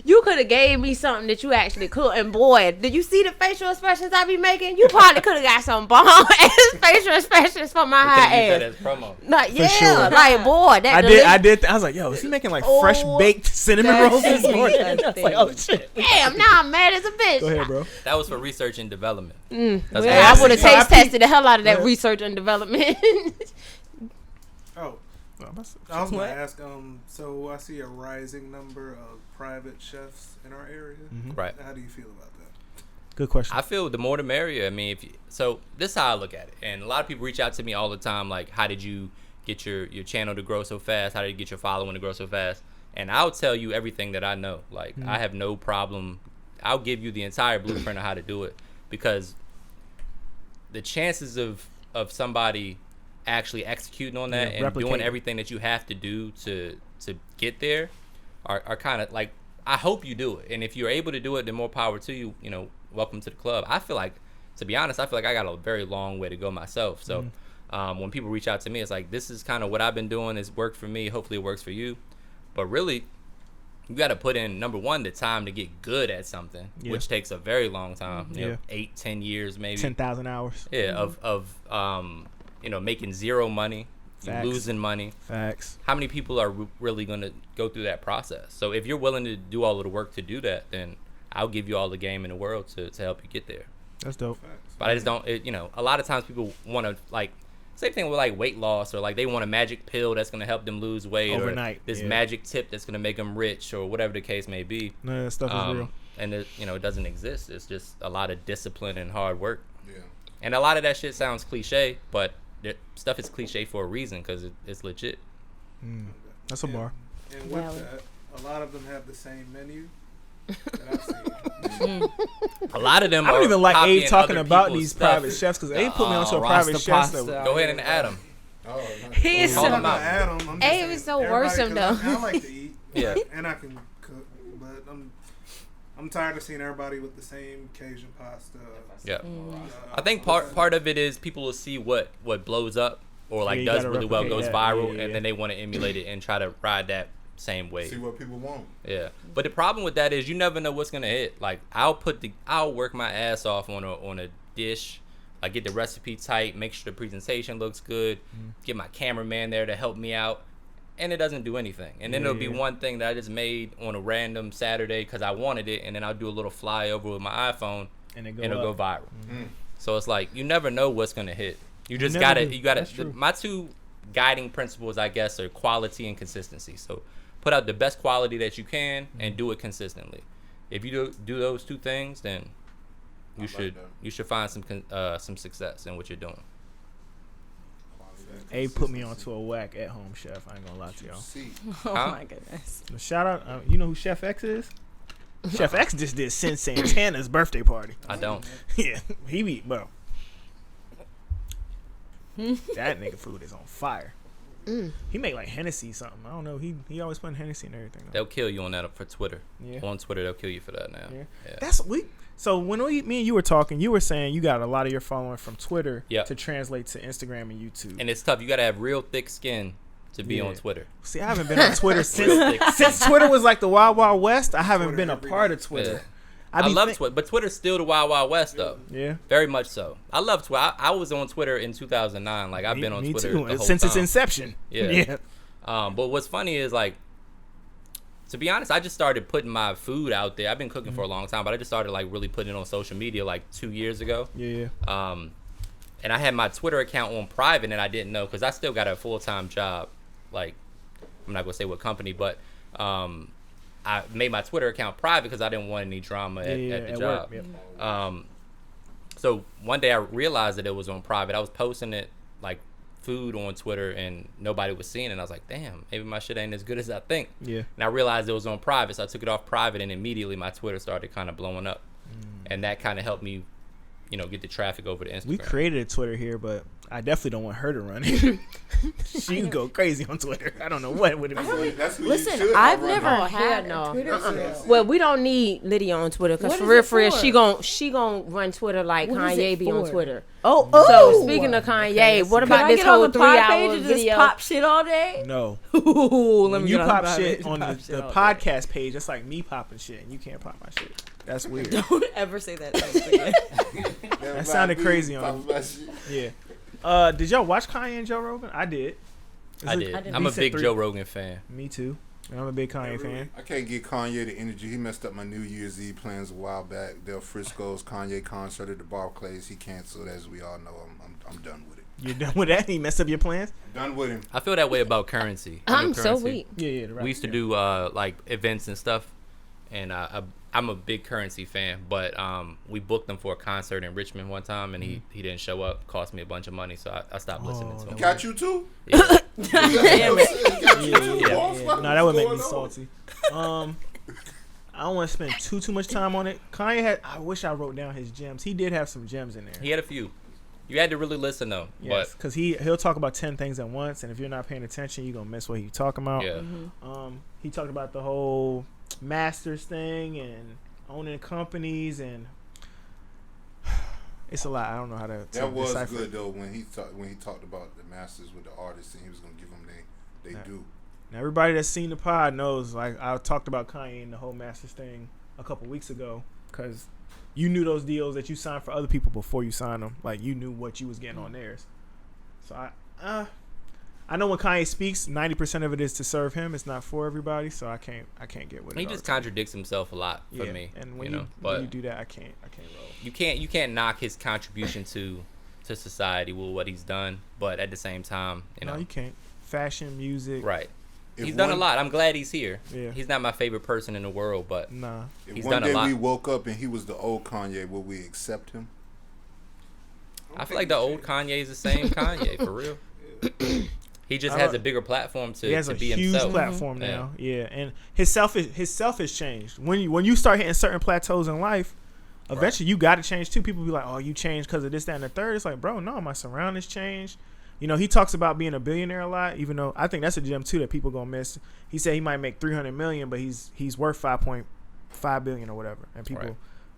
you could have gave me something that you actually could. And boy, did you see the facial expressions I be making? You probably could have got some bomb ass facial expressions for my high use that ass. as promo. Like, yeah, sure. like boy, that I did. I was like, yo, is he making like fresh baked cinnamon rolls this morning? I was like, oh shit. Damn, now I'm mad as a bitch. Go ahead, bro. That was for research and development. Well, That's I what would have So I taste tested the hell out of that research and development. Oh, I was gonna ask. So I see a rising number of private chefs in our area. Right. How do you feel about that? Good question. I feel the more the merrier. I mean, so this is how I look at it. And a lot of people reach out to me all the time, like, how did you get your channel to grow so fast? How did you get your following to grow so fast? And I'll tell you everything that I know. Like, I have no problem. I'll give you the entire blueprint of how to do it, because the chances of somebody actually executing on that and doing everything that you have to do to get there are kind of like, I hope you do it. And if you're able to do it, then more power to you. You know, welcome to the club. I feel like, to be honest, I feel like I got a very long way to go myself. So when people reach out to me, it's like, this is kind of what I've been doing. It's worked for me. Hopefully it works for you. But really, you got to put in, number one, the time to get good at something, which takes a very long time. You know, 8-10 years maybe. 10,000 hours. Yeah, of you know, making zero money, losing money. Facts. How many people are really going to go through that process? So if you're willing to do all of the work to do that, then I'll give you all the game in the world to help you get there. That's dope. But I just don't, you know, a lot of times people want to, like, same thing with like weight loss, or like they want a magic pill that's going to help them lose weight Overnight, or this magic tip that's going to make them rich, or whatever the case may be. No, that stuff is real. And it, you know, it doesn't exist. It's just a lot of discipline and hard work. Yeah. And a lot of that shit sounds cliche, but stuff is cliche for a reason, because it's legit. That's a bar. And with that, a lot of them have the same menu that I've seen. A lot of them I don't are even like copying Abe talking other about people's these stuff. private chefs, because Abe put me onto a private Rasta chef. pasta. Go ahead and add them. Oh, He is Call so them out. Adam, I'm just Abe saying, is so everybody- worrisome, 'cause though. I like to eat. Yeah. And I can cook, but I'm tired of seeing everybody with the same Cajun pasta. Yeah. I think part of it is people will see what blows up, or like Yeah, you does gotta really well, replicate goes that. viral, Yeah. and then they want to emulate it and try to ride that same wave. see what people want. Yeah. But the problem with that is you never know what's gonna hit. Like, I'll work my ass off on a dish I get the recipe tight, make sure the presentation looks good, get my cameraman there to help me out, and it doesn't do anything. And then it'll be one thing that I just made on a random Saturday because I wanted it, and then I'll do a little flyover with my iPhone, and it'll go viral. So it's like you never know what's gonna hit. You just gotta. My two guiding principles, I guess, are quality and consistency. So put out the best quality that you can and do it consistently. If you do those two things, then you should find some success in what you're doing. Abe put me onto a whack at home chef. I ain't gonna lie to y'all. Oh my goodness. Shout out. You know who Chef X is? Chef X just did Sin Santana's birthday party. I don't. Yeah, he be bro. That nigga food is on fire. He make like Hennessy something. I don't know. He always putting Hennessy and everything. They'll kill you on that for Twitter. Yeah. On Twitter, they'll kill you for that now. Yeah. That's So when me and you were talking, you were saying you got a lot of your following from Twitter to translate to Instagram and YouTube. And it's tough. You gotta have real thick skin to be on Twitter. See, I haven't been on Twitter since Twitter was like the Wild Wild West. I haven't been a part of Twitter. Yeah. I love Twitter, but Twitter's still the Wild Wild West, though. Yeah, very much so. I love Twitter. I was on Twitter in 2009. Like I've been on Twitter the whole since time. its inception. Yeah. But what's funny is like, to be honest, I just started putting my food out there. I've been cooking for a long time, but I just started like really putting it on social media like 2 years ago. Yeah. And I had my Twitter account on private, and I didn't know because I still got a full-time job. Like, I'm not gonna say what company, but I made my Twitter account private because I didn't want any drama at the job. Yep. So one day I realized that it was on private. I was posting it like food on Twitter and nobody was seeing it. And I was like, damn, maybe my shit ain't as good as I think. Yeah. And I realized it was on private, so I took it off private, and immediately my Twitter started kind of blowing up. And that kind of helped me, get the traffic over to Instagram. We created a Twitter here, but I definitely don't want her to run it. She go crazy on Twitter. I don't know what would it be. Listen, I've never had no. Twitter. Well, we don't need Lydia on Twitter because for real, she gon' run Twitter like Kanye be on Twitter. Oh. So speaking of Kanye, what about this whole 3-hour video? Just pop shit all day? No. Let me you pop shit on the podcast page. That's like me popping shit, and you can't pop my shit. That's weird. Don't ever say that again. That sounded crazy on him. Yeah. Did y'all watch Kanye and Joe Rogan? I did. I did. I'm a big Joe Rogan fan. Me too. I'm a big Kanye fan. I can't get Kanye the energy. He messed up my New Year's Eve plans a while back. Del Frisco's Kanye concert at the Barclays. He canceled, as we all know. I'm done with it. You're done with that? He messed up your plans? Done with him. I feel that way about Currency. I'm so weak. Yeah. Right. We used to do like events and stuff, and I'm a big Currency fan, but we booked him for a concert in Richmond one time, and he didn't show up. Cost me a bunch of money, so I stopped listening to him. Got you too? Yeah. Yeah. No, that would make me salty. I don't want to spend too much time on it. Kanye had. I wish I wrote down his gems. He did have some gems in there. He had a few. You had to really listen though. Yes, because he'll talk about 10 things at once, and if you're not paying attention, you're gonna miss what he's talking about. Yeah. He talked about the whole masters thing and owning companies, and it's a lot. I don't know how to. That was decipher. good though when he talked about the masters with the artists, and he was gonna give them they do. Now everybody that's seen the pod knows, like, I talked about Kanye and the whole masters thing a couple weeks ago, because you knew those deals that you signed for other people before you signed them. Like, you knew what you was getting on theirs. So I know when Kanye speaks, 90% of it is to serve him. It's not for everybody, so I can't get with it. He just contradicts himself a lot for me. And when you do that, I can't roll. You can't knock his contribution to society with what he's done, but at the same time, No, you can't. Fashion, music. Right. He's done a lot. I'm glad he's here. Yeah. He's not my favorite person in the world, but he's done a lot. If one day we woke up and he was the old Kanye, would we accept him? I feel like the old Kanye is the same Kanye, for real. He just has a bigger platform to be himself. He has a huge platform now. Yeah, and his self has changed. When you start hitting certain plateaus in life, eventually you got to change too. People be like, "Oh, you changed because of this, that, and the third." It's like, bro, no, my surroundings changed. He talks about being a billionaire a lot, even though I think that's a gem too that people gonna miss. He said he might make $300 million, but he's worth $5.5 billion or whatever. And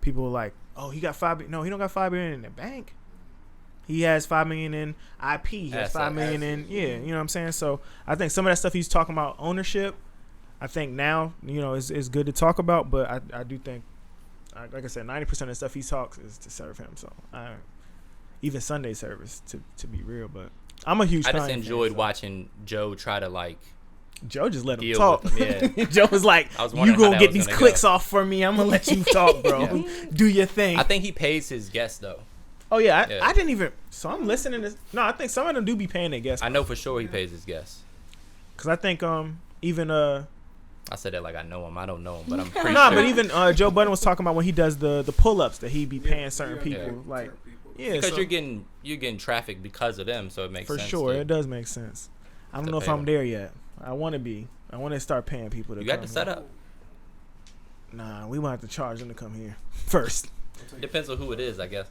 people are like, "Oh, he got $5 billion." No, he don't got $5 billion in the bank. He has $5 million in IP. He has $5 million in you know what I'm saying. So I think some of that stuff he's talking about ownership, I think now is good to talk about. But I do think, like I said, 90% of the stuff he talks is to serve him. So even Sunday service to be real. But I'm a huge. I just Kanye enjoyed fan, so. watching Joe try to like. Joe just let him deal talk. with him, yeah. Joe was like, I was "You wondering how gonna that get was these gonna clicks go. off for me? I'm gonna let you talk, bro. Yeah. Do your thing." I think he pays his guests though. Oh yeah, Yeah. I didn't even. So I'm listening to. No, I think some of them do be paying their guests. I know for sure he pays his guests. Cause I think even I said that like I know him. I don't know him, but I'm pretty nah, sure. but even Joe Budden was talking about when he does the pull ups that he be paying certain people Yeah. like yeah because so- you're getting traffic because of them, so it makes for sense. sure to- it does make sense. I don't to know if pay I'm them. there yet. I want to be. I want to start paying people to You got come the setup. here. Nah, we might have to charge them to come here first. Depends on who it is, I guess.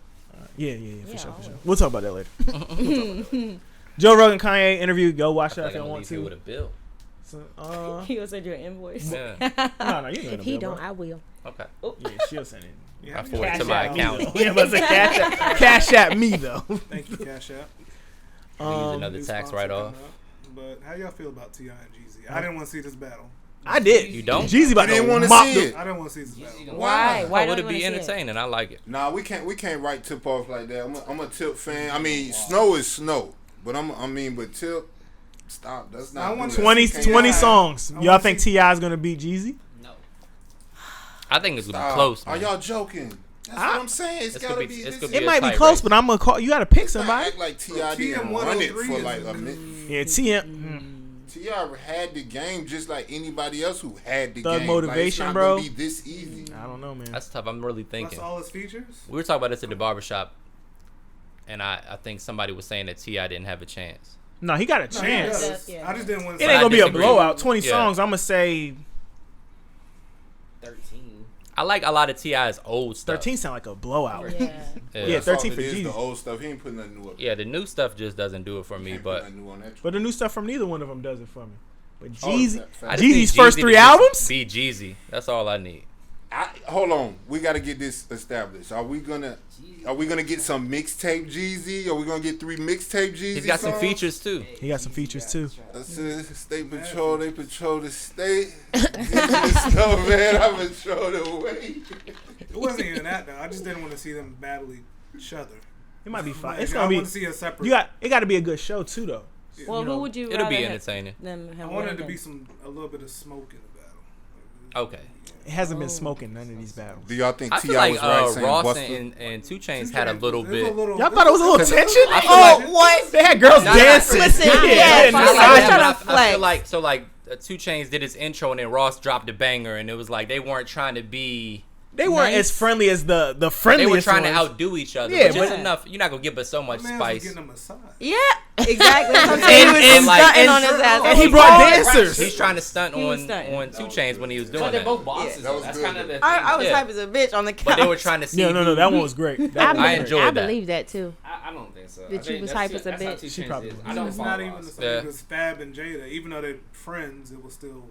Yeah, for Yeah, sure, for always. sure. We'll talk about that later. Joe Rogan, Kanye interview. Go watch I that feel if like you I'm want gonna leave you with to. a bill. So, He will send you an invoice. Yeah. no, you know If he don't, I will. Okay. Yeah, she'll send it. Yeah, I forward it to my App me, account. though. Yeah, but it's a cash app me though. Thank you, Cash App. Use another New tax sponsor write-off. coming up. But how y'all feel about T.I. and Jeezy? I didn't want to see this battle. I did. You don't? Jeezy about You didn't to wanna mop see the- it. I didn't want to see this battle. Why? Why Oh, don't would you it wanna be see it? entertaining? I like it. Nah, we can't write tip off like that. I'm a Tip fan. I mean, snow is snow, but but Tip, stop. That's I not want do that. 20, You can't- 20 songs. I Y'all wanna think see- T.I. is gonna beat Jeezy? No. I think it's gonna Stop. be close. Are Man. y'all joking? That's what I'm saying. It's It's gotta gonna be. be- it's this gonna is- It a might be tight close, race. but I'm gonna call. You gotta pick Let's not somebody. act like T.I. didn't TM run it 103 for is like in a the- minute. Yeah, TM. T.I. had the game just like anybody else who had the Thug game. Motivation, like, it's not bro. Gonna be this easy. I don't know, man. That's tough. I'm really That's thinking. all his features? We were talking about this at the barbershop, and I think somebody was saying that T.I. didn't have a chance. No, he got a No, he chance. does. Yeah. I just didn't want It to ain't see I gonna be a disagree. blowout. 20 Yeah. songs. I'm gonna say 13. I like a lot of T.I.'s old stuff. 13 sound like a blowout. Yeah. Yeah. Yeah, That's all 13 it for is, Jeezy. The old stuff. He ain't putting nothing new up. Yeah, the new stuff just doesn't do it for He me. ain't But putting nothing new on that. But the new stuff from neither one of them does it for me. But Oh, Jeezy, fact. I just need Jeezy's first Jeezy 3 to just albums. be Jeezy. That's all I need. Hold on, we got to get this established. Are we gonna get some mixtape Jeezy? Are we gonna get 3 mixtape Jeezy? He's got some songs? features too. He got some features too. That's it. State patrol, they patrol the state. No man, I patrol the way. It wasn't even that though. I just didn't want to see them battle each other. It might be fine. Like, It's I gonna be. want to see a separate. It got to be a good show too, though. Well, You know, who would you It'll be rather have entertaining. them I have wanted win to be then? a little bit of smoke in the battle. Okay. It hasn't been smoking none of these battles. Do y'all think I T.I. feel like was right saying Ross Busta? and 2 Chainz had a little bit. Y'all thought it was a little tension? I feel Oh, like- what? They had girls Nah, dancing. listen, yeah, yeah, fuck I it. like I was that, trying but to I feel flex. like 2 Chainz did his intro and then Ross dropped the banger and it was like they weren't trying to be. They weren't Nice. as friendly as the They friendliest were trying to ones. outdo each other. Yeah, but just but- enough. You're not gonna give us so much My man spice. was getting a massage. Yeah, exactly. That's what I'm saying. And- He was and like- stunting and- on his ass. and he brought dancers. He's trying to stunt He was on stunting. 2 Chainz when he was doing But they're that. both bosses. that was That's good. kind of the thing. I was Yeah. hype as a bitch on the couch. But they were trying to see. No, who- that one was great. That one was I great. enjoyed I that. believe that too. I don't think so. That I you think was that's hype as a that's how bitch. 2 She Chainz probably is. was. I don't It's follow not even the Ross. same Yeah. because Fab and Jada, even though they're friends, it was still.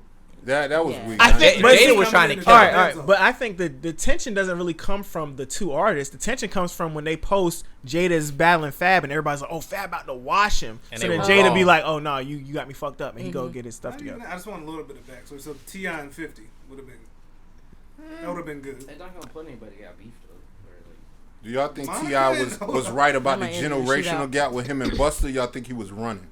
That was Yeah. weak. I think, but Jada see, was trying to all kill. all right, right. But I think the tension doesn't really come from the 2 artists. The tension comes from when they post Jada's battling Fab, and everybody's like, "Oh, Fab about to wash him." And So they then were Jada wrong. be like, "Oh no, you got me fucked up," and he go get his stuff Not even together. that. I just want a little bit of backstory. So T.I. and 50 would have been. That would have been good. They're not gonna put anybody got beef though. Or, like, Do y'all think Mine T.I. is- was right about the I'm gonna end the generational shootout. gap with him and Busta? Y'all think he was running?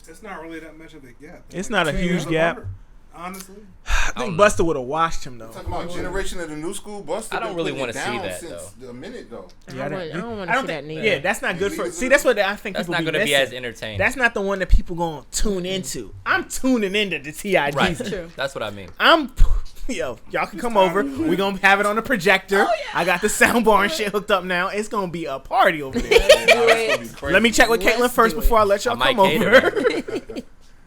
It's not really that much of a gap. It's not a 10 huge years gap. apart, honestly. I think Busta would have washed him though. Talking about generation of the new school, Busta. I don't been really putting wanna it see down that, since a minute though. Yeah, I don't want to see that think, neither. yeah, that's not good for. Neither. See, that's what I think That's people not be gonna be missing. as entertaining. That's not the one that people gonna tune into. I'm tuning into the T.I. right. Jeezy. True. That's what I mean. Y'all can come over. We gonna have it on the projector. I got the soundbar and shit hooked up now. It's gonna be a party over there. Let me check with Caitlin Let's first do before I let y'all I come might over. cater.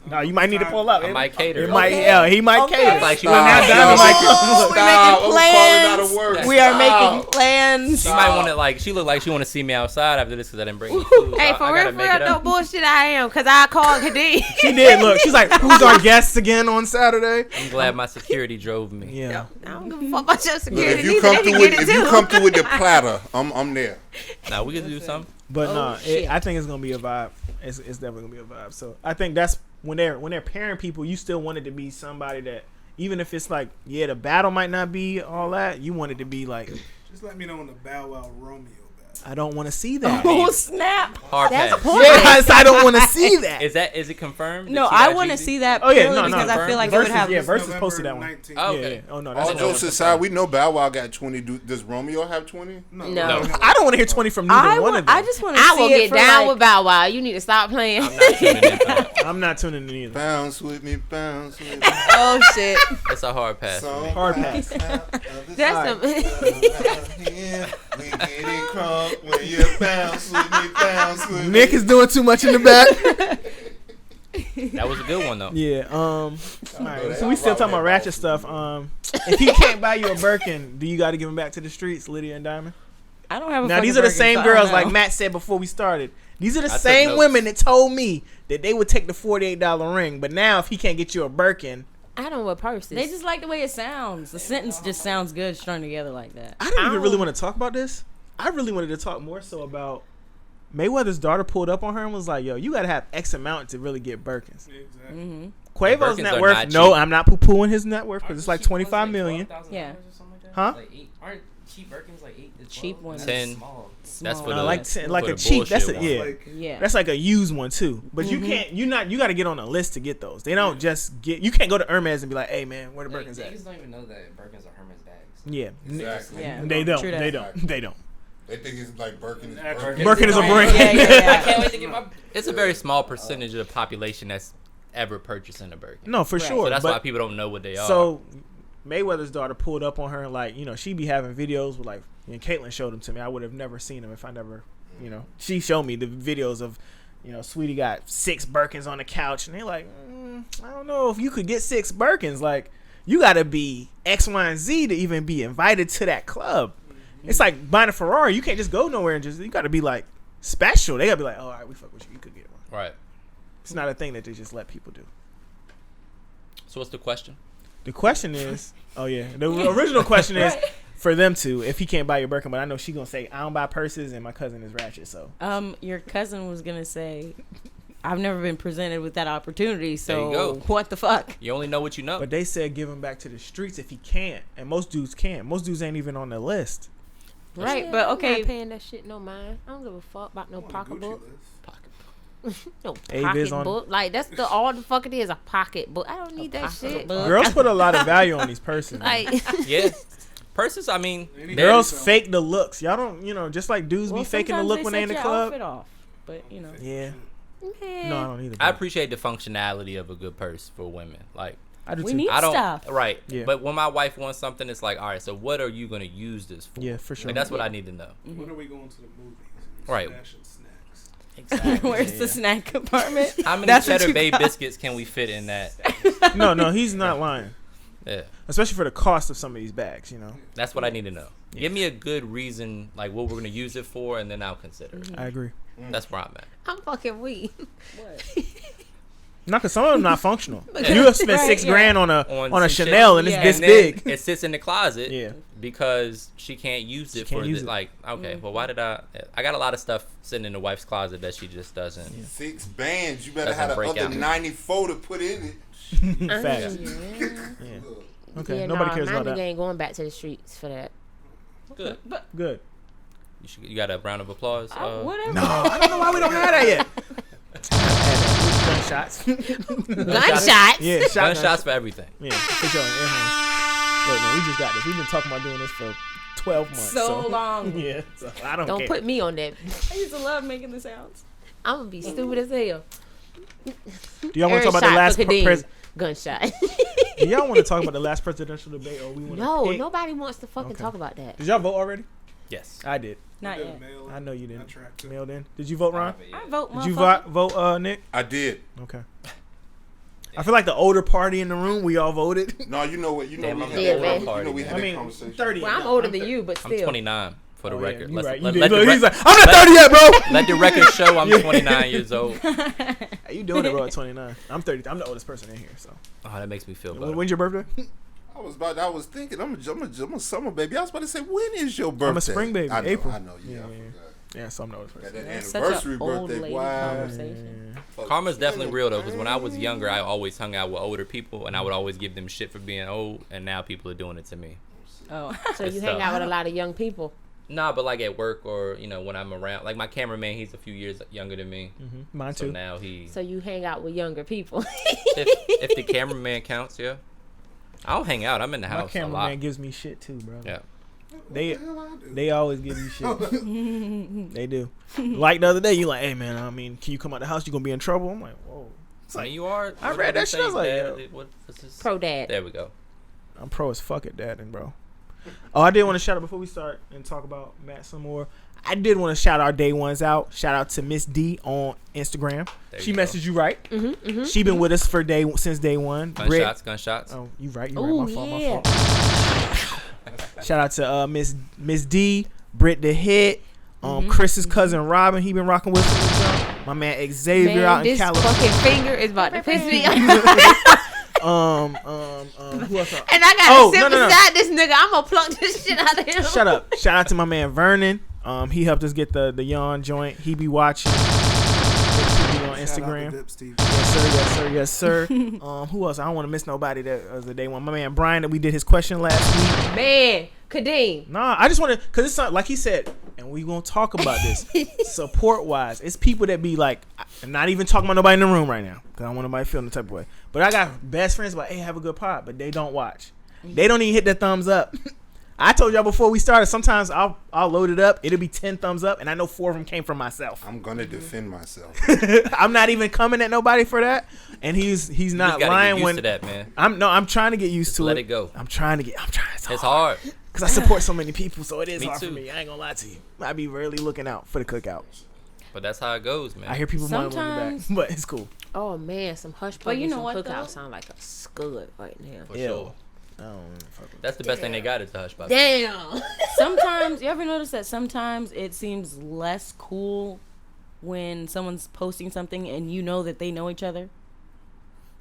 No, you might need to pull up. I might cater. It might, Okay. yeah, he might Okay. cater. Like she Now might- Diamond might come. We're Look, making I'm calling out plans. of work. We are Stop. making plans. She might want to like. She look like she want to see me outside after this because I didn't bring any food. Hey, I for gotta real, make it no up. bullshit. I am because I called Khadid. She did. Look, she's like, "Who's our guests again on Saturday?" I'm glad my security drove me. Yeah. I don't give a fuck about your Look, security. if you neither. come They through can with get it if you too. come through with the platter, I'm there. Now we can do something. But Oh, no, shit. I think it's gonna be a vibe. It's definitely gonna be a vibe. So I think that's when they're pairing people. You still want it to be somebody that, even if it's like, yeah, the battle might not be all that. You want it to be like, Just let me know when the Bow Wow Romeo battle. I don't want to see that. Oh snap! Hard That's pass. Yes, I don't want to see that. Is it confirmed? No, that she I got want to Jeezy? see that. Oh, yeah, purely no, because I feel like Versus, it would have. yeah, Versus November posted that one. 19th. Oh, Yeah, okay. yeah. Oh no, All that's jokes aside, we know Bow Wow got 20. Does Romeo have 20? No. I don't want to hear 20 from neither one of them. I just want to I see will it get for down like, with Bow Wow. You need to stop playing. I'm not tuning in for that. I'm not tuning in either. Bounce with me, bounce with me. Oh shit! It's a hard pass. for me. Hard pass. That's some. We get it crunk when you bounce with me, bounce with me. Nick is doing too much in the back. That was a good one though. Yeah. All right. So we still talking about ratchet stuff. If he can't buy you a Birkin, do you got to give him back to the streets, Lydia and Diamond? I don't have a Now fucking these are the Birkin, same so I don't girls, know. like Matt said before we started. These are the I took same notes. women that told me that they would take the $48 ring, but now if he can't get you a Birkin, I don't wear purses. They just like the way it sounds. The sentence just sounds good strung together like that. I don't even really want to talk about this. I really wanted to talk more so about Mayweather's daughter pulled up on her and was like, yo, you got to have X amount to really get Birkins. Exactly. Mm-hmm. Quavo's Birkins net are worth, not no, cheap. I'm not poo-pooing his net worth because it's like $25 million. Yeah. Huh? Like 8, aren't cheap Birkins like 8 to 12? Cheap ones. 10. Small. That's for Small. the Like for like the a cheap, that's a, bullshit one. yeah. Like, Yeah. That's like a used one too. But you can't, you got to get on a list to get those. They don't just get, you can't go to Hermes and be like, hey man, where the Like, Birkins at? niggas don't even know that Birkins are Hermes bags. Yeah. Exactly. Yeah. They don't. True that. They don't. They don't. They think it's like Birkin is Birkin. Birkin. Birkin is a Yeah, brand. yeah, yeah. I can't wait to get my. It's a very small percentage of the population that's ever purchasing a Birkin. No, for Right. sure. So that's but, why people don't know what they are. So Mayweather's daughter pulled up on her and like, you know, she be having videos with like, and Caitlyn showed them to me. I would have never seen them if I never, you know, she showed me the videos of, you know, Sweetie got 6 Birkins on the couch and they're like, I don't know if you could get 6 Birkins. Like, you got to be X, Y, and Z to even be invited to that club. It's like buying a Ferrari. You can't just go nowhere and just, you got to be like special. They got to be like, oh, all right, we fuck with you. You could get one. right. It's not a thing that they just let people do. So what's the question? The question is, oh yeah, the original question is for them to, if he can't buy your Birkin, but I know she gonna say I don't buy purses and my cousin is ratchet, so Your cousin was gonna say, I've never been presented with that opportunity, so There you go. what the fuck? You only know what you know. but they said give him back to the streets if he can't, and most dudes can't. Most dudes ain't even on the list. Right, Yeah, but I'm okay. not paying that shit no mind. I don't give a fuck about no on the Gucci pocketbook. list. No Abe is on- pocketbook. Like that's the all the fuck it is, a pocketbook. I don't need that shit. pocketbook. Girls put a lot of value on these purses. man. Like Yeah. Purses, I mean, Any Girls day, so- fake the looks. Y'all don't, you know, just like dudes Well, be faking the sometimes look when they in the set your club. outfit off, but you know. Yeah, man, no, I don't either. I bro. appreciate the functionality of a good purse for women. Like, I do We too. need I don't, stuff. right. Yeah. But when my wife wants something, it's like, all right, so what are you going to use this for? Yeah, for sure. Like, that's what I need to know. When are we going to the movies? Right. Smashing snacks. Exactly. Where's the snack compartment? How many That's what Cheddar you Bay got. biscuits can we fit in that? No, he's not lying. Yeah. Especially for the cost of some of these bags, you know. That's what I need to know. Give me a good reason, like what we're going to use it for, and then I'll consider it. I agree. That's where I'm at. I'm fucking weak. No, because some of them not functional. You have spent Right, $6 yeah. grand on On a some Chanel, shit. and it's Yeah. this And then big. it sits in the closet. Yeah. Because she can't use it can't for use the, it. like, okay, well, why did I got a lot of stuff sitting in the wife's closet that she just doesn't. 6 bands. You better Doesn't have break the other out. 94 to put in it. Facts. Yeah. Yeah. Okay. Yeah, Nobody nah, cares my about nigga that. ain't going back to the streets for that. Good. Good. You got a round of applause? Whatever. No, I don't know why we don't have that yet. Gunshots. Gunshots. Yeah, shotguns. Gunshots for everything. Yeah, put your air horns. Look, man, we just got this. We've been talking about doing this for 12 months. So long. Yeah, so I don't Don't care. put me on that. I used to love making the sounds. I'm gonna be stupid as hell. Do y'all want to talk about the last gunshot? Do y'all want to talk about the last presidential debate, or we want to No, pick? nobody wants to fucking Okay. talk about that. Did y'all vote already? Yes. I did. Not Did yet. mail I know you I didn't. tracked it. Mailed in. Did you vote, Ron? I vote. Did you motherfucker. vote, Nick? I did. Okay. I feel like the older party in the room, we all voted. No, you know what? You know Damn, we I'm had Yeah, that man. you know we had I that mean, conversation. 30. Well, I'm older than you, but I'm still. 29 for the Oh, yeah, record. you Let's- right. You let- did. let the Look, rec- he's like, I'm not 30 yet, bro. Let the record show I'm 29 years old. Hey, you doing it, bro, at 29. I'm 30. I'm the oldest person in here, so. Oh, that makes me feel better. When's your birthday? I was thinking, I'm a summer baby. I was about to say, when is your birthday? I'm a spring baby, I know, April. I know. Yeah, Yeah, I yeah. forgot. Yeah, so I'm the oldest Got person. that That's such anniversary an old birthday. lady Wow. conversation. Karma's definitely real though, because when I was younger, I always hung out with older people, and I would always give them shit for being old, and now people are doing it to me. Oh. So you It's hang tough. out with a lot of young people. Nah, but like at work or when I'm around, like my cameraman, he's a few years younger than me. Mine So too. now he. So you hang out with younger people. if the cameraman counts, yeah. I don't hang out. I'm in the My house a lot. cameraman gives me shit too, bro. Yeah. They always give you shit. They do. Like the other day, you like, hey man, I mean, can you come out the house? You gonna be in trouble? I'm like, whoa. It's like you are. I read that shit. I was like, yo. What's this? Pro dad. There we go. I'm pro as fuck at dadding, bro. Oh, I did want to shout out before we start and talk about Matt some more. I did want to shout our day ones out. Shout out to Miss D on Instagram. She messaged you right. She been with us since day one. Gunshots. Oh, you right. Ooh, My fault. yeah. My fault. Shout out to Miss D, Britt the Hit, Chris's cousin Robin. He been rocking with us. My man Xavier out in this California. fucking finger is about to piss me off. Who else? And I gotta sit beside this nigga. I'm gonna pluck this shit out of him. Shut up. Shout out to my man Vernon. He helped us get the yawn joint. He be watching. He be on Instagram. Yes sir. Who else? I don't want to miss nobody that was the day one. My man Brian that we did his question last week. Man, Kadeem. Nah, I just want to, cause it's not, like he said, and we gonna talk about this support wise. It's people that be like, I'm not even talking about nobody in the room right now, cause I don't want nobody feeling the type of way. But I got best friends like, hey, have a good pod, but they don't watch. They don't even hit the thumbs up. I told y'all before we started, sometimes I'll load it up. It'll be 10 thumbs up, and I know 4 of them came from myself. I'm gonna defend myself. I'm not even coming at nobody for that, and he's not lying get when used to that, man. I'm trying to get used to let it go. I'm trying. It's hard. because I support so many people, so it is Me hard too. for me. I ain't gonna lie to you. I be really looking out for the cookout. But that's how it goes, man. I hear people mumbling in the back, but it's cool. Oh man, some hush But you puppies know from what, cookout though? sound like a scud right now. For Ew. sure. I don't fuck with That's the best thing they got is the hush puppy. Damn. Sometimes, you ever notice that sometimes it seems less cool when someone's posting something and you know that they know each other?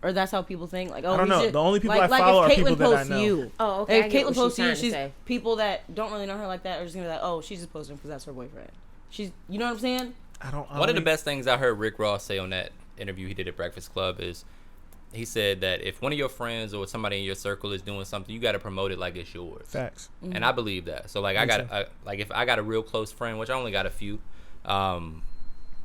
Or that's how people think? Like, oh, I don't we know. should- The only people like, I follow if are Caitlyn people that I posts know. You, Oh, okay. I if get Caitlyn what posts she's you, trying to she's say. people that don't really know her like that are just gonna be like, oh, she's just posting because that's her boyfriend. She's, you know what I'm saying? I don't. One of the best things I heard Rick Ross say on that interview he did at Breakfast Club is he said that if one of your friends or somebody in your circle is doing something, you got to promote it like it's yours. Facts. And I believe that. So like like if I got a real close friend, which I only got a few,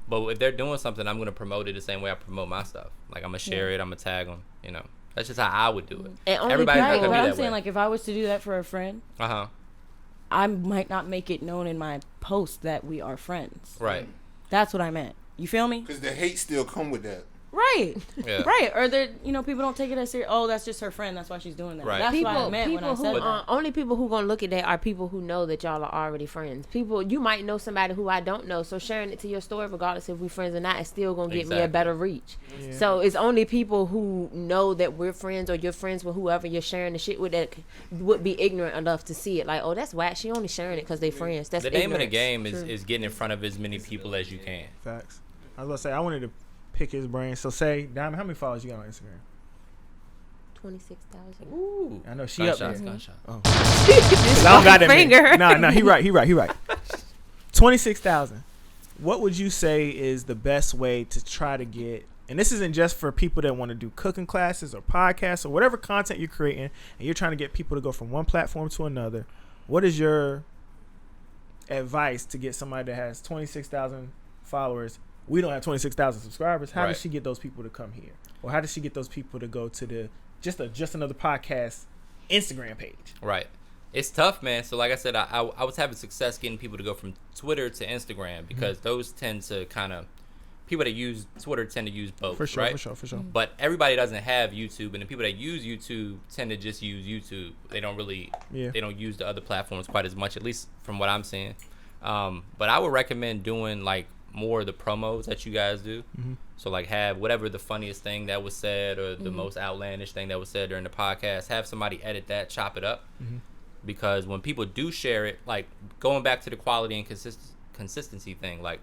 but if they're doing something, I'm gonna promote it the same way I promote my stuff. Like I'm gonna share it, I'm gonna tag them. You know, that's just how I would do it. And only Everybody's not Right, gonna but be I'm that saying, way. like, if I was to do that for a friend, I might not make it known in my post that we are friends. Right. That's what I meant. You feel me? Because the hate still come with that. Right. Yeah. Right. Or they're, people don't take it as serious. Oh, that's just her friend. That's why she's doing that. Right. That's what I People, meant when I people said who that. only people who gonna look at that are people who know that y'all are already friends. People, you might know somebody who I don't know, so sharing it to your story, regardless if we friends or not, is still gonna get me a Exactly. better reach. Yeah. So it's only people who know that we're friends or you're friends with whoever you're sharing the shit with that would be ignorant enough to see it. Like, oh, that's whack. She only sharing it because they friends. That's The name of the ignorance. game is getting in front of as many people as you can. Facts. I was gonna say I wanted to pick his brain. So say, Diamond, how many followers you got on Instagram? 26,000. Ooh. I know she up there. Gunshots. Oh. 'Cause I don't got that many. finger. No, he right. 26,000. What would you say is the best way to try to get? And this isn't just for people that want to do cooking classes or podcasts or whatever content you're creating, and you're trying to get people to go from one platform to another. What is your advice to get somebody that has 26,000 followers? We don't have 26,000 subscribers. How does Right. she get those people to come here? Or how does she get those people to go to the just another podcast Instagram page? Right. It's tough, man. So like I said, I was having success getting people to go from Twitter to Instagram because those tend to kind of, people that use Twitter tend to use both, For sure, right? for sure. But everybody doesn't have YouTube, and the people that use YouTube tend to just use YouTube. They don't really, they don't use the other platforms quite as much, at least from what I'm seeing. But I would recommend doing like more of the promos that you guys do. So like have whatever the funniest thing that was said or the most outlandish thing that was said during the podcast, have somebody edit that, chop it up. Because when people do share it, like going back to the quality and consistency thing, like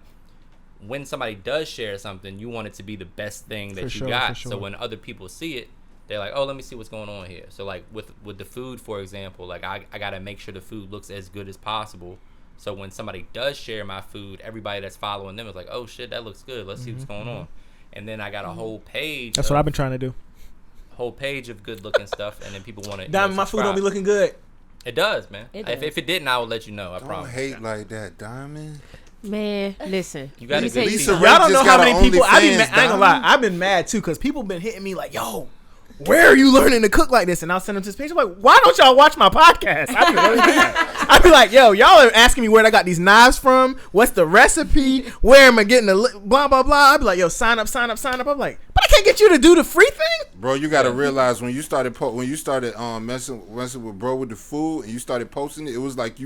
when somebody does share something, you want it to be the best thing that For you sure, got. for sure. So when other people see it, they're like, oh, let me see what's going on here. So like with the food, for example, like I gotta make sure the food looks as good as possible. So when somebody does share my food, everybody that's following them is like, oh shit, that looks good. Let's see what's going on. And then I got a whole page. That's what I've been trying to do. Whole page of good looking stuff, and then people want to. Diamond, my food don't be looking good. It does, man. It If does. it didn't, I would let you know. I Don't promise. hate like that, Diamond. Man, listen. You gotta Let me tell you Lisa something. Ray Y'all don't just know how got many a people. I OnlyFans, ain't gonna lie. Diamond. I've been mad too because people been hitting me like, "Yo, where are you learning to cook like this?" And I'll send them to this page. I'm like, "Why don't y'all watch my podcast?" I be really mad. I be like, "Yo, y'all are asking me where I got these knives from. What's the recipe? Where am I getting the blah blah blah?" I be like, "Yo, sign up." I'm like, "But I can't get you to do the free thing." Bro, you gotta realize when you started messing with bro with the food and you started posting it, it was like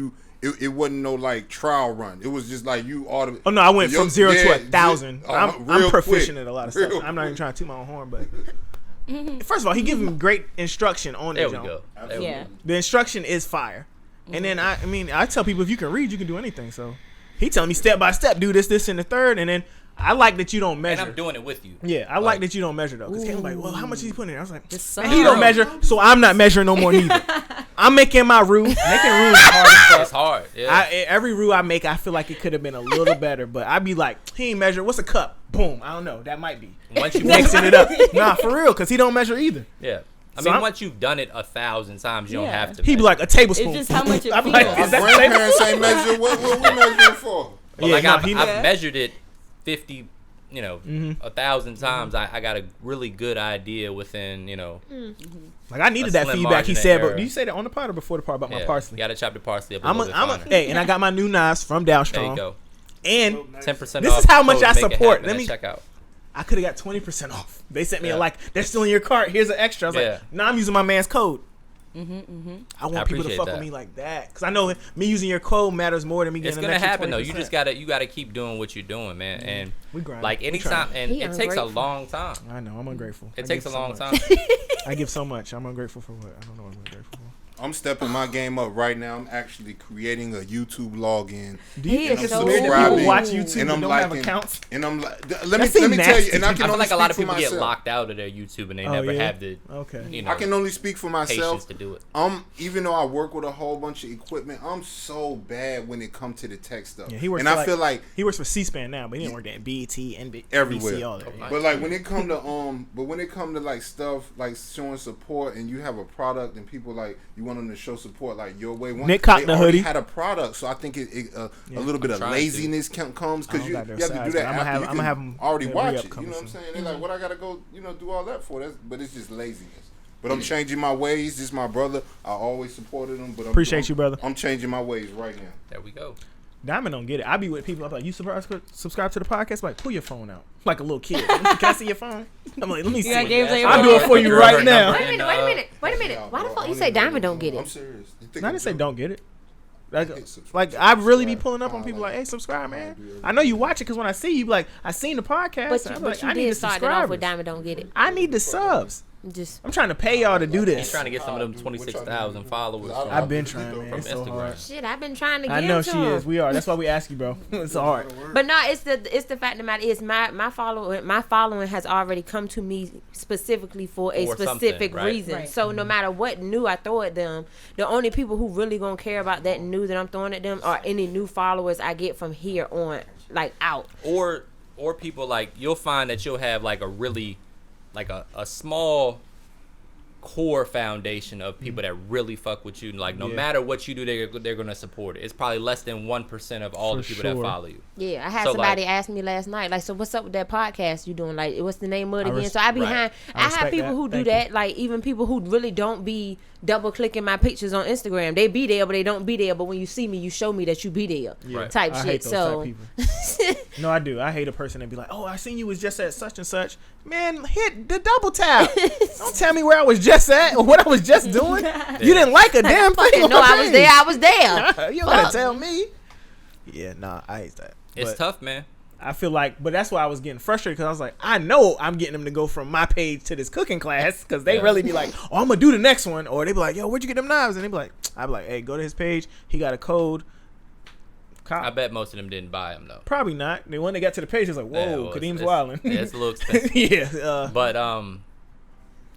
it wasn't no like trial run. It was just like you automatically. Oh no, I went from 0 to 1,000. I'm real proficient quick. at a lot of Real stuff. I'm not even quick. trying to toot my own horn, but first of all, he gave him great instruction on There the we jump. go. There we Yeah. go. The instruction is fire. And then I mean, I tell people if you can read, you can do anything. So he telling me step by step, do this, and the third, and then I like that you don't And measure. I'm doing it with you. Yeah, I like that you don't measure though, because Cam was like, well, how much is he putting in? I was like, Just and he don't measure, so I'm not measuring no more neither. I'm making my roux. Making roux is hard as fuck. It's hard. Yeah. Every roux I make, I feel like it could have been a little better, but I'd be like, he ain't measure. What's a cup? Boom. I don't know. That might be Once you mixing it up. Nah, for real, because he don't measure either. yeah. I So mean, I'm- once you've done it 1,000 times, you don't Yeah. have to. He be measure. like a tablespoon. It's just how much it I'm feels. like, Our is that a grandparents tablespoon? ain't measured. What we measuring for? But Yeah, like no, I've he- measured it 50, Mm-hmm. 1,000 times. I got a really good idea within, Like I needed a that slim feedback. He margin of said, but error. did you say that on the pod or before the pod about my parsley? You got to chop the parsley up a I'm little a, bit finer. hey, and I got my new knives from There you Downstrong. go. And 10% This off. is how much code I Make It support. Happen Let at me- checkout. I could have got 20% off. They sent me Yeah. a like, they're still in your cart. Here's an extra. I was Yeah. like, nah, I'm using my man's code. I I want people to appreciate fuck that. with me like that, because I know me using your code matters more than me It's getting gonna an extra happen 20%. though. You gotta keep doing what you're doing, man. And We grind. like We anytime, trying. and He it takes a ungrateful. long time. I know, I'm ungrateful. It I takes give a long so time. much. I give so much. I'm ungrateful for what? I don't know what I'm ungrateful for. I'm stepping my game up right now. I'm actually creating a YouTube login. Do He you is think so it's weird that subscribing, people watch YouTube and and I'm don't have liking- accounts? And I'm like, That let me seem tell you, nasty and I to can I feel only like a lot of speak for people get myself. locked out of their YouTube and they Oh, never yeah? have the Okay. you I know can only speak for patience myself. to do it. Even though I work with a whole bunch of equipment, I'm so bad when it comes to the tech stuff. Yeah, he works and for I feel like he works for C-SPAN now, but he didn't work at BET, NBC, everywhere. all that. Yeah. But like when it come to like stuff like showing support and you have a product and people like you want them to show support like your way. Nick cocked they the already hoodie. had a product, so I think a little bit of trying to. laziness comes I because don't you got have their to size, do that. but I'ma after have- you I'ma can have 'em already get watch re-up it. You coming know what I'm soon. saying? They're like, what I gotta go, do all that for? But it's just laziness. But I'm changing my ways. This is my brother. I always supported him. But Appreciate you, brother. I'm changing my ways right now. There we go. Diamond don't get it. I be with people. I'm like, you subscribe to the podcast? I'm like, pull your phone out like a little kid. Can I see your phone? I'm like, let me see. got games on your I'll phone? do it for you Girl, right her now. number. Wait a minute, wait a minute. Why the fuck you say Diamond don't get I'm it? serious. No, I didn't say don't get it. Like, Hit subscribe. like I really be pulling up on I people like like, it. hey, subscribe, I man. do everything. I know you watch it because when I see you, be like, I seen the podcast. But and you, I'm but like, you I need did the start it off subscribers. with Diamond don't get it. I need the subs. Just I'm trying to pay y'all to do He's this. trying to get some of them 26,000 followers. from- I've been trying, man. from It's so Instagram. hard. shit. I've been trying to get I know to she him. is. We are. That's why we ask you, bro. It's hard. But no, it's the fact of the matter is my following has already come to me specifically for a For specific something, right? reason. Right. So no matter what new I throw at them, the only people who really gonna care about that new that I'm throwing at them are any new followers I get from here on, like out. Or people like you'll find that you'll have like a really like a small core foundation of people that really fuck with you. Like no Yeah. matter what you do, they're gonna support it. It's probably less than 1% of all For the people sure. that follow you. Yeah, I had So, somebody like- ask me last night, like, so what's up with that podcast you doing? Like, what's the name of it again? res- So I be right. behind. I I have respect people that. who do Thank you. that, like even people who really don't be double clicking my pictures on Instagram. They be there, but they don't be there. But when you see me, you show me that you be there. Right. Type I shit. hate those So type people. No, I do. I hate a person that be like, "Oh, I seen you was just at such and such." Man, hit the double tap. Don't tell me where I was just at or what I was just doing. You didn't like a damn thing. fucking on know my I was there. I was there. page. You don't gotta Fuck. tell me. Yeah, nah, I hate that. It's But tough, man. I feel like, but that's why I was getting frustrated because I was like, I know I'm getting them to go from my page to this cooking class because they Yeah. really be like, oh, I'm gonna do the next one, or they be like, yo, where'd you get them knives? And they be like, I be like, hey, go to his page. He got a code. Cop. I bet most of them didn't buy them though. Probably not. Then when they got to the page, it was like, Yeah, whoa, well, Kadeem's it's- wilding. Yeah, it's a little expensive. Yeah. But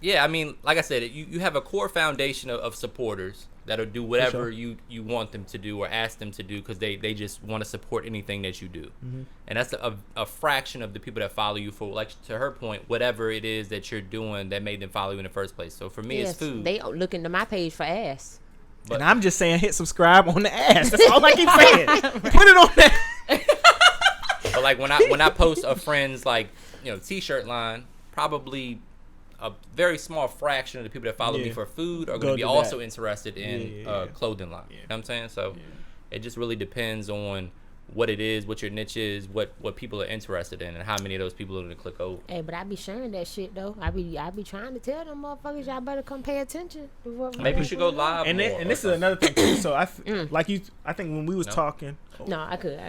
yeah, I mean, like I said, you have a core foundation of supporters that'll do whatever sure. you want them to do or ask them to do because they just want to support anything that you do. Mm-hmm. And that's a fraction of the people that follow you for, like, to her point, whatever it is that you're doing that made them follow you in the first place. So for me, Yes, it's food. they look into my page for ass. But And I'm just saying, hit subscribe on the ass. That's all I keep saying. Put it on that. but like when I post a friend's like t-shirt line, probably a very small fraction of the people that follow me for food are going to be also interested in clothing line. You know what I'm saying? So it just really depends on what it is, what your niche is, what people are interested in, and how many of those people are going to click over. Hey, but I be sharing that shit though. I be trying to tell them motherfuckers, y'all better come pay attention. Maybe you should go live. And more this is something. another thing too. So I think when we was talking, No, I could.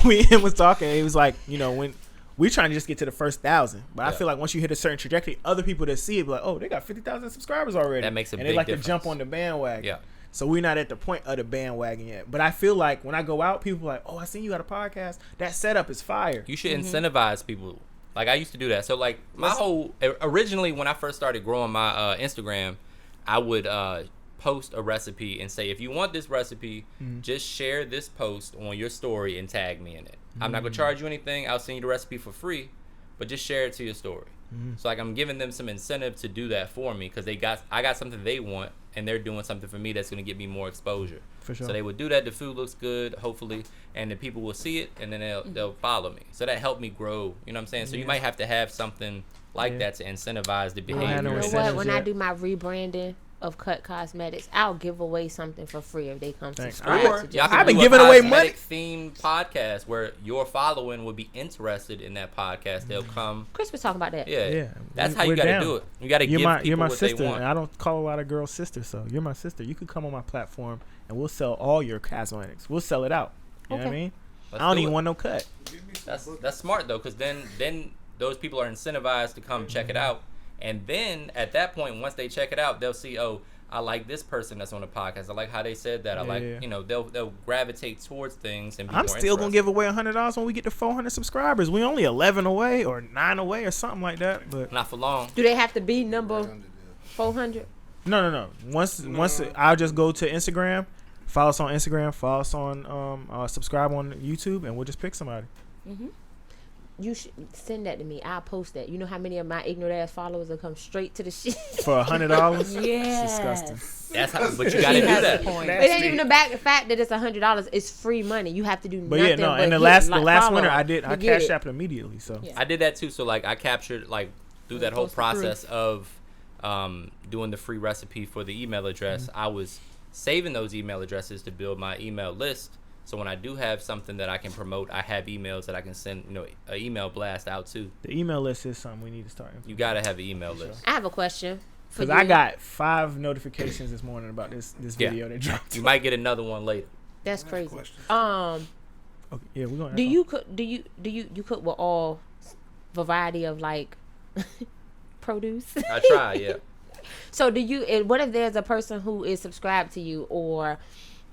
we was talking, it was like, when we trying to just get to the first 1,000, but I feel like once you hit a certain trajectory, other people that see it be like, oh, they got 50,000 subscribers already. That makes a and big they like difference. to jump on the bandwagon. Yeah. So we're not at the point of the bandwagon yet. But I feel like when I go out, people are like, oh, I seen you got a podcast. That setup is fire. You should incentivize people. Like I used to do that. So like originally when I first started growing my Instagram, I would post a recipe and say, if you want this recipe, just share this post on your story and tag me in it. I'm not gonna charge you anything. I'll send you the recipe for free, but just share it to your story. So like I'm giving them some incentive to do that for me because I got something they want and they're doing something for me that's gonna get me more exposure. For sure. So they would do that. The food looks good, hopefully, and the people will see it and then they'll follow me. So that helped me grow. You know what I'm saying? So you might have to have something like that to incentivize the I behavior. had no You know incentives what? When I yet. do my rebranding of Cut Cosmetics, I'll give away something for free if they come Thanks. subscribe Or- to Y'all Just can I've been do a giving away cosmetic themed podcast where your following would be interested in that podcast. They'll come. Chris was talking about that. Yeah. That's how We're you got to down. do it. You got to give You're people my what sister, they and want. I don't call a lot of girls sister, so you're my sister. You could come on my platform, and we'll sell all your cosmetics. We'll sell it out. You know what I mean? Let's I don't do even it. want no cut. That's smart though, because then those people are incentivized to come check it out, and then at that point, once they check it out, they'll see, oh, I like this person that's on the podcast. I like how they said that. I like, they'll gravitate towards things and be I'm more still gonna interested. give away $100 when we get to 400 subscribers. We only 11 away or 9 away or something like that. But Not for long. Do they have to be number 400? no. Once I'll just go to Instagram, follow us on Instagram, follow us on subscribe on YouTube, and we'll just pick somebody. You should send that to me. I'll post that. You know how many of my ignorant ass followers will come straight to the shit? For $100. Yes. Disgusting. That's how, but you got to do has that. a point. It ain't even the fact that it's $100. It's free money. You have to do But nothing. yeah, no. but And the hit, last follow winter, I to get cashed it. apped immediately. So Yeah. I did that too. So like I captured like through that whole Post the proof. process of doing the free recipe for the email address, I was saving those email addresses to build my email list. So when I do have something that I can promote, I have emails that I can send, an email blast out to. the email list is something we need to start. You gotta have an email list. I have a question. for Because I you. got 5 notifications this morning about this video that dropped. You might get another one later. That's I have crazy. questions. Okay, yeah, we're going. Do you cook? Do you cook with all variety of like produce? I try, yeah. So do you? What if there's a person who is subscribed to you or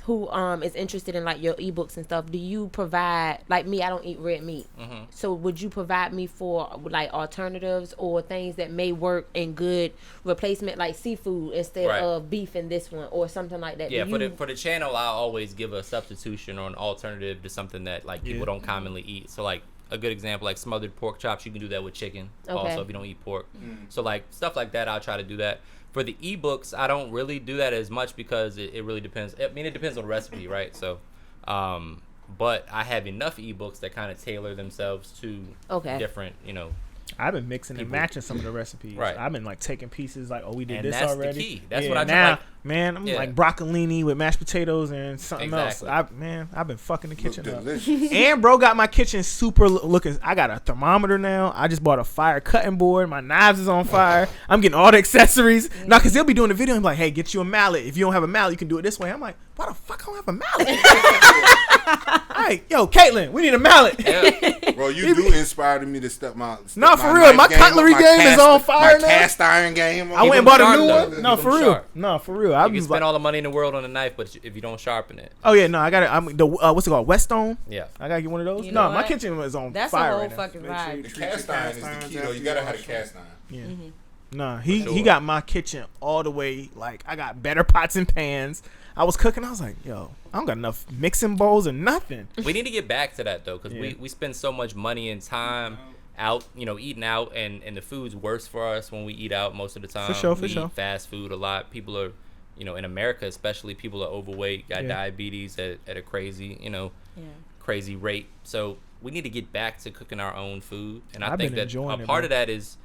who is interested in like your ebooks and stuff? Do you provide, like me? I don't eat red meat. So would you provide me for like alternatives or things that may work in good replacement, like seafood instead Right. of beef in this one or something like that? Yeah, Do for you- the channel, I always give a substitution or an alternative to something that like people don't commonly eat. So like a good example, like smothered pork chops, you can do that with chicken. Okay. Also, if you don't eat pork, so like stuff like that, I'll try to do that. For the ebooks, I don't really do that as much because it really depends. I mean, it depends on the recipe, right? So, but I have enough ebooks that kind of tailor themselves to different, I've been mixing and People- matching some of the recipes. Right. I've been like taking pieces like, oh, we did And this that's the already. key. That's what I do, now, like- man. I'm Yeah. like broccolini with mashed potatoes and something Exactly. else. I've been fucking the Look kitchen up. delicious. And bro got my kitchen super looking. I got a thermometer now. I just bought a fire cutting board. My knives is on fire. I'm getting all the accessories. Now, because they'll be doing the video and be like, hey, get you a mallet. If you don't have a mallet, you can do it this way. I'm like, why the fuck I don't have a mallet? All right, yo, Caitlin, we need a mallet. yeah. Bro, you do inspire me to step my No, for real, knife my game cutlery up, my game is on fire my now. cast iron game. I went and them bought a sharp, new though. one. No, Keep for them real. sharp. No, for real. I You can was spend like, all the money in the world on a knife, but if you don't sharpen it, oh yeah, no, I got it. I'm the what's it called, Whetstone. yeah. I gotta get one of those. You No, know my what? kitchen was on That's fire a whole right now. fucking Make sure you vibe. The treat your cast iron is irons the key, after though. You gotta have a wash cast them. iron. Yeah. Nah, he sure. got my kitchen all the way. Like I got better pots and pans. I was cooking. I was like, yo, I don't got enough mixing bowls or nothing. We need to get back to that though, because Yeah. we spend so much money and time out, eating out, and the food's worse for us when we eat out most of the time. For sure, for we sure. eat fast food a lot. People are in America especially, people are overweight, got diabetes at a crazy, crazy rate. So we need to get back to cooking our own food. And I think that a part of that is,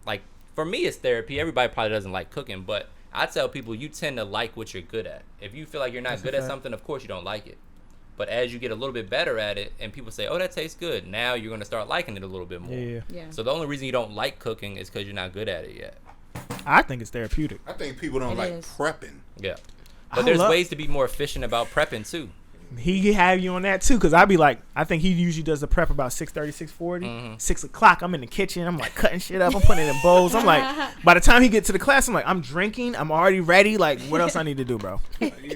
like, for me, it's therapy. Everybody probably doesn't like cooking, but I tell people you tend to like what you're good at. If you feel like you're not good at something, of course you don't like it. But as you get a little bit better at it and people say, oh, that tastes good, now you're going to start liking it a little bit more. Yeah. So the only reason you don't like cooking is because you're not good at it yet. I think it's therapeutic. I think people don't like prepping. Yeah. But there's ways to be more efficient about prepping, too. He have you on that, too, because I'd be like, I think he usually does the prep about 6:30, 6:40. 6 o'clock, I'm in the kitchen. I'm, like, cutting shit up. I'm putting it in bowls. I'm like, by the time he get to the class, I'm like, I'm drinking. I'm already ready. Like, what else I need to do, bro?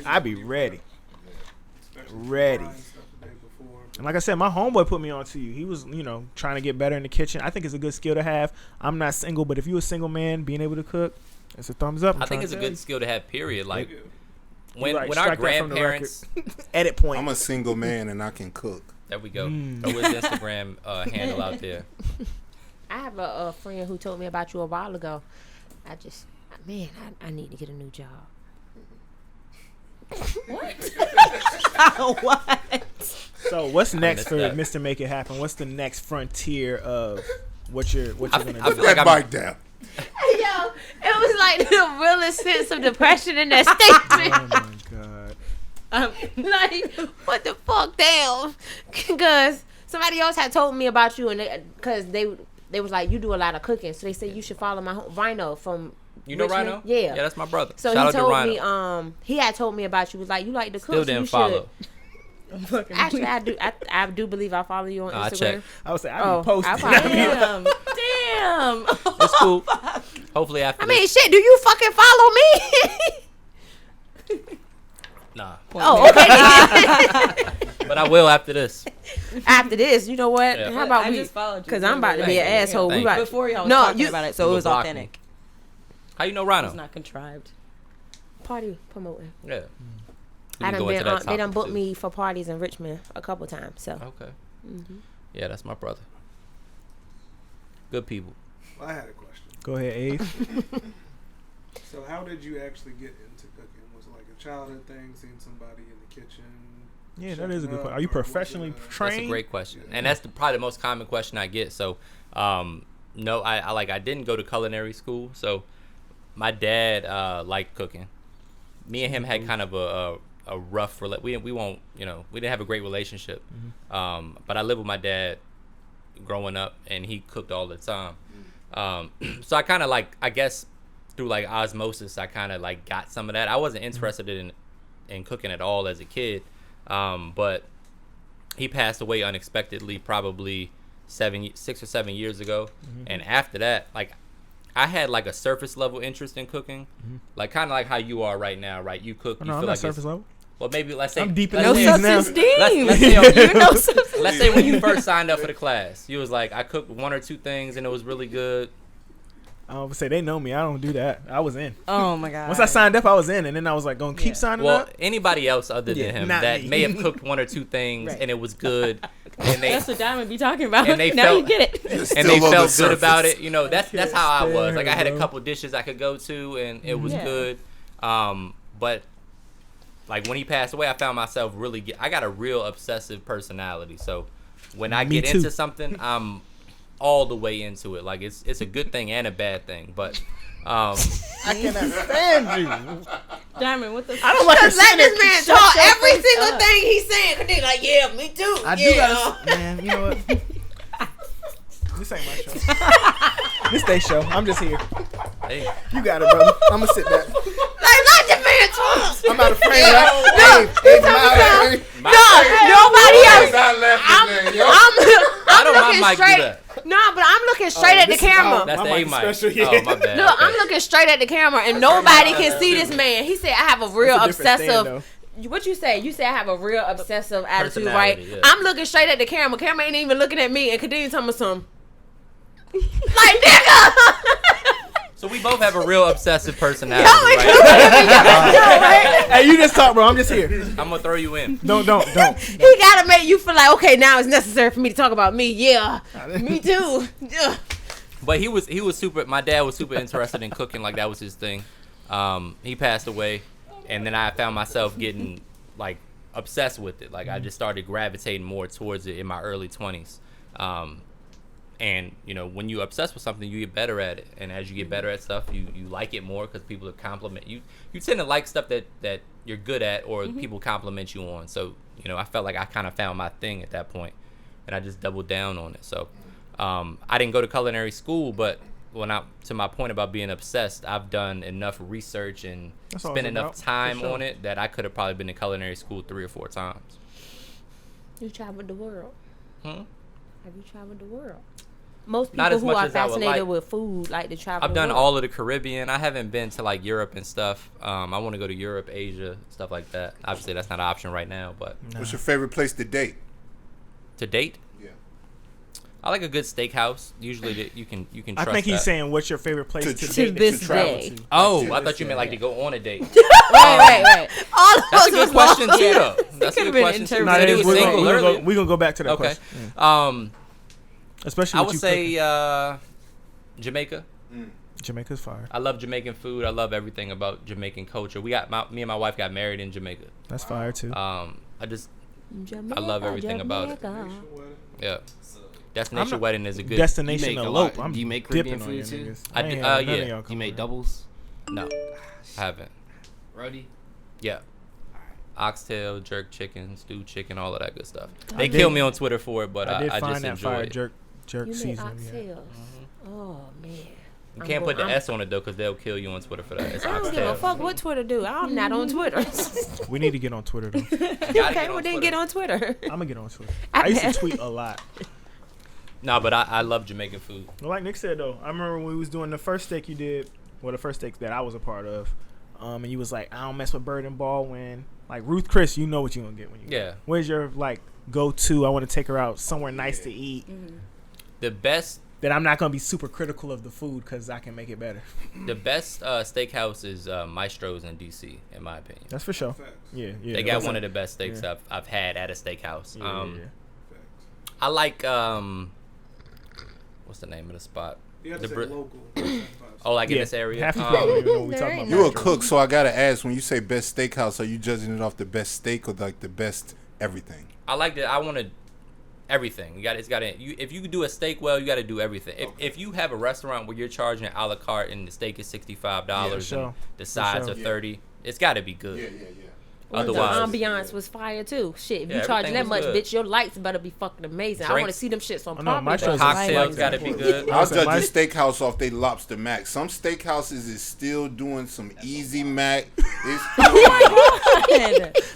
I be ready. Ready. And like I said, my homeboy put me on to you. He was, trying to get better in the kitchen. I think it's a good skill to have. I'm not single, but if you're a single man, being able to cook, it's a thumbs up. I think it's a good skill to have, period. Like, when like, our grandparents... Edit point. I'm a single man and I can cook. There we go. Throw his Instagram handle out there. I have a friend who told me about you a while ago. I need to get a new job. What? So what's next for Mr. Make It Happen? What's the next frontier of what you're gonna do? Put that mic down. Yo, it was like the realest sense of depression in that statement. Oh my god. Like, what the fuck, damn? Because somebody else had told me about you, and because they was like, you do a lot of cooking, so they said you should follow my Rhino from. You know Richmond? Rhino? Yeah, that's my brother. So Shout he out to told Rhino. me, he had told me about you. Was like, you like to cook. Still didn't follow. Actually, I do believe I follow you on Instagram. Check. I was saying I be posting. Damn. It's cool. Hopefully after. I mean, shit. Do you fucking follow me? Nah. Oh, okay. But I will after this. After this, you know what? Yeah. How about I we? just followed you. Because I'm about to be an asshole. Thank We about, Before y'all was talking about it, so it was blocked me. authentic. How you know Rhino? It's not contrived. party promoting. Yeah. They done booked me for parties in Richmond a couple times. So okay. Mm-hmm. Yeah, that's my brother. Good people. Well, I had a question. Go ahead, Abe. So how did you actually get into cooking? Was it like a childhood thing, seeing somebody in the kitchen? Yeah, that is a good question. Are you professionally trained? That's a great question. And that's probably the most common question I get. So, no, I didn't go to culinary school. So my dad liked cooking. Me and him had kind of a rough we didn't have a great relationship. Mm-hmm. But I lived with my dad growing up, and he cooked all the time. So I kind of I guess through like osmosis, I kind of like got some of that. I wasn't interested in cooking at all as a kid. But he passed away unexpectedly, probably 6 or 7 years ago. Mm-hmm. And after that, like, I had like a surface level interest in cooking, like kind of like how you are right now, right? You cook. Oh, you no, feel I'm like not surface level. Well, maybe let's say I'm deep in No the weeds now. self-esteem. Let's say when you first signed up for the class, you was like, I cooked 1 or 2 things and it was really good. I would say they know me. I don't do that. I was in. Oh my god. Once I signed up, I was in, and then I was like, gonna keep signing Well, up. anybody else other than him not that me. may have cooked 1 or 2 things and it was good, and That's what Diamond be talking about. and they now felt- you get it. and they Still on felt the good about surface. it. You know, that's how I was. Like I had a bro. couple dishes I could go to, and it was Yeah. good. But like when he passed away, I found myself I got a real obsessive personality. So when I Me get too. into something, I'm all the way into it. Like it's a good thing and a bad thing. But I cannot stand you. Diamond, what the I don't like to let this man Shut talk your every face single up. thing he's saying. Cause they like, yeah, me too. I do yeah. gotta, man. You know what? This ain't my show. This they show. I'm just here. hey, You got it, brother. I'm gonna sit back. Like, let the man talk. I'm out of frame, right? Abe, I'm out of frame. Nobody else. Not laughing, yo. I don't looking mind Mike do straight. that. No, but I'm looking straight at the camera. That's My the A mic is mic. special, yeah. Oh my bad. Look, Okay. I'm looking straight at the camera, and nobody can see this man. He said, I have a real That's a different stand, obsessive. What you say? You say I have a real obsessive attitude, right? Personality, yeah. I'm looking straight at the camera. Camera ain't even looking at me, and continue telling me some. Like, nigga! So we both have a real obsessive personality, Y'all ain't right? Hey, you just talk, bro. I'm just here. I'm gonna throw you in. Don't. He gotta make you feel like, okay, now it's necessary for me to talk about me. Yeah, me too. Yeah. But he was super. My dad was super interested in cooking. Like that was his thing. He passed away. and then I found myself getting like obsessed with it. Like I just started gravitating more towards it in my early 20s. And you know, when you're obsessed with something, you get better at it, and as you get better at stuff, you like it more because people compliment you. You tend to like stuff that you're good at, or people compliment you on. So you know, I felt like I kind of found my thing at that point, and I just doubled down on it. So I didn't go to culinary school, but to my point about being obsessed, I've done enough research and spent enough time on it that I could have probably been in culinary school 3 or 4 times. You traveled the world. Hmm? Have you traveled the world? Most Not people as who much are as I would fascinated like. with food like to travel. I've the done world. all of the Caribbean. I haven't been to like Europe and stuff. I want to go to Europe, Asia, stuff like that. Obviously, that's not an option right now, but What's your favorite place to date? to date, Yeah. I like a good steakhouse. Usually, you can I trust think he's that. saying, "What's your favorite place To to tr- date To that this you travel day. to?" Oh, To I this thought you meant day. like to go on a date. Right. All That's a of good us question was- too, though. That's a could've good been question too. interpreted. Nah, Said he was we're single earlier. gonna go back to that Okay. question. Yeah. Especially I with would you say Jamaica. cooking. Jamaica's fire. I love Jamaican food. I love everything about Jamaican culture. Me and my wife got married in Jamaica. That's fire too. I Jamaica, love everything about it. Jamaica. Yeah. So, Destination not- wedding is a good. Destination You make a elope. lot- I'm do you make dipping Caribbean on you food, too? niggas. I do- ain't had none of yeah. y'all you come made on. doubles? No, I haven't. Rody? Yeah. Oxtail, jerk chicken, stewed chicken, all of that good stuff. I They did- kill me on Twitter for it, but I did I find just that enjoy fire it. jerk You make seasoning. Yeah. oxtails. Oh man. You can't put the S on it though, because they'll kill you on Twitter for that. It's I don't give a oxtail. fuck what Twitter do. I'm not on Twitter. We need to get on Twitter though. Okay, well then get on Twitter. I'm gonna get on Twitter. I used to tweet a lot. No, but I love Jamaican food. Well, like Nick said though, I remember when we was doing the first steak you did, well the first steak that I was a part of, and you was like, I don't mess with Bird and Baldwin. Like Ruth Chris, you know what you gonna get when you. Yeah. Go. Where's your like go to? I want to take her out somewhere nice to eat. The best That I'm not gonna be super critical of the food because I can make it better. steakhouse is Maestro's in DC, in my opinion. That's for sure. Facts. Yeah. They got one of the best steaks I've had at a steakhouse. Yeah. Facts. I like what's the name of the spot? You have The to say Brit- local. Oh, like in Yeah. this area. Half the people don't even know what we There talking ain't about. You a cook, so I gotta ask. When you say best steakhouse, are you judging it off the best steak or like the best everything? I like that. I wanted everything. It's got to. If you do a steak well, you got to do everything. If you have a restaurant where you're charging a la carte and the steak is $65 and sure. the sides sure. are $30, it's got to be good. yeah. Otherwise, the ambiance was fire too. Shit, if Yeah, you charging that everything much, was good. bitch, your lights better be fucking amazing. I want to Drinks. see them shits on Oh, no, my property. choice is cocktails like got to be good. I'll Listen, judge my- a steakhouse off they lobster mac. Some steakhouses is still doing some easy mac. It's,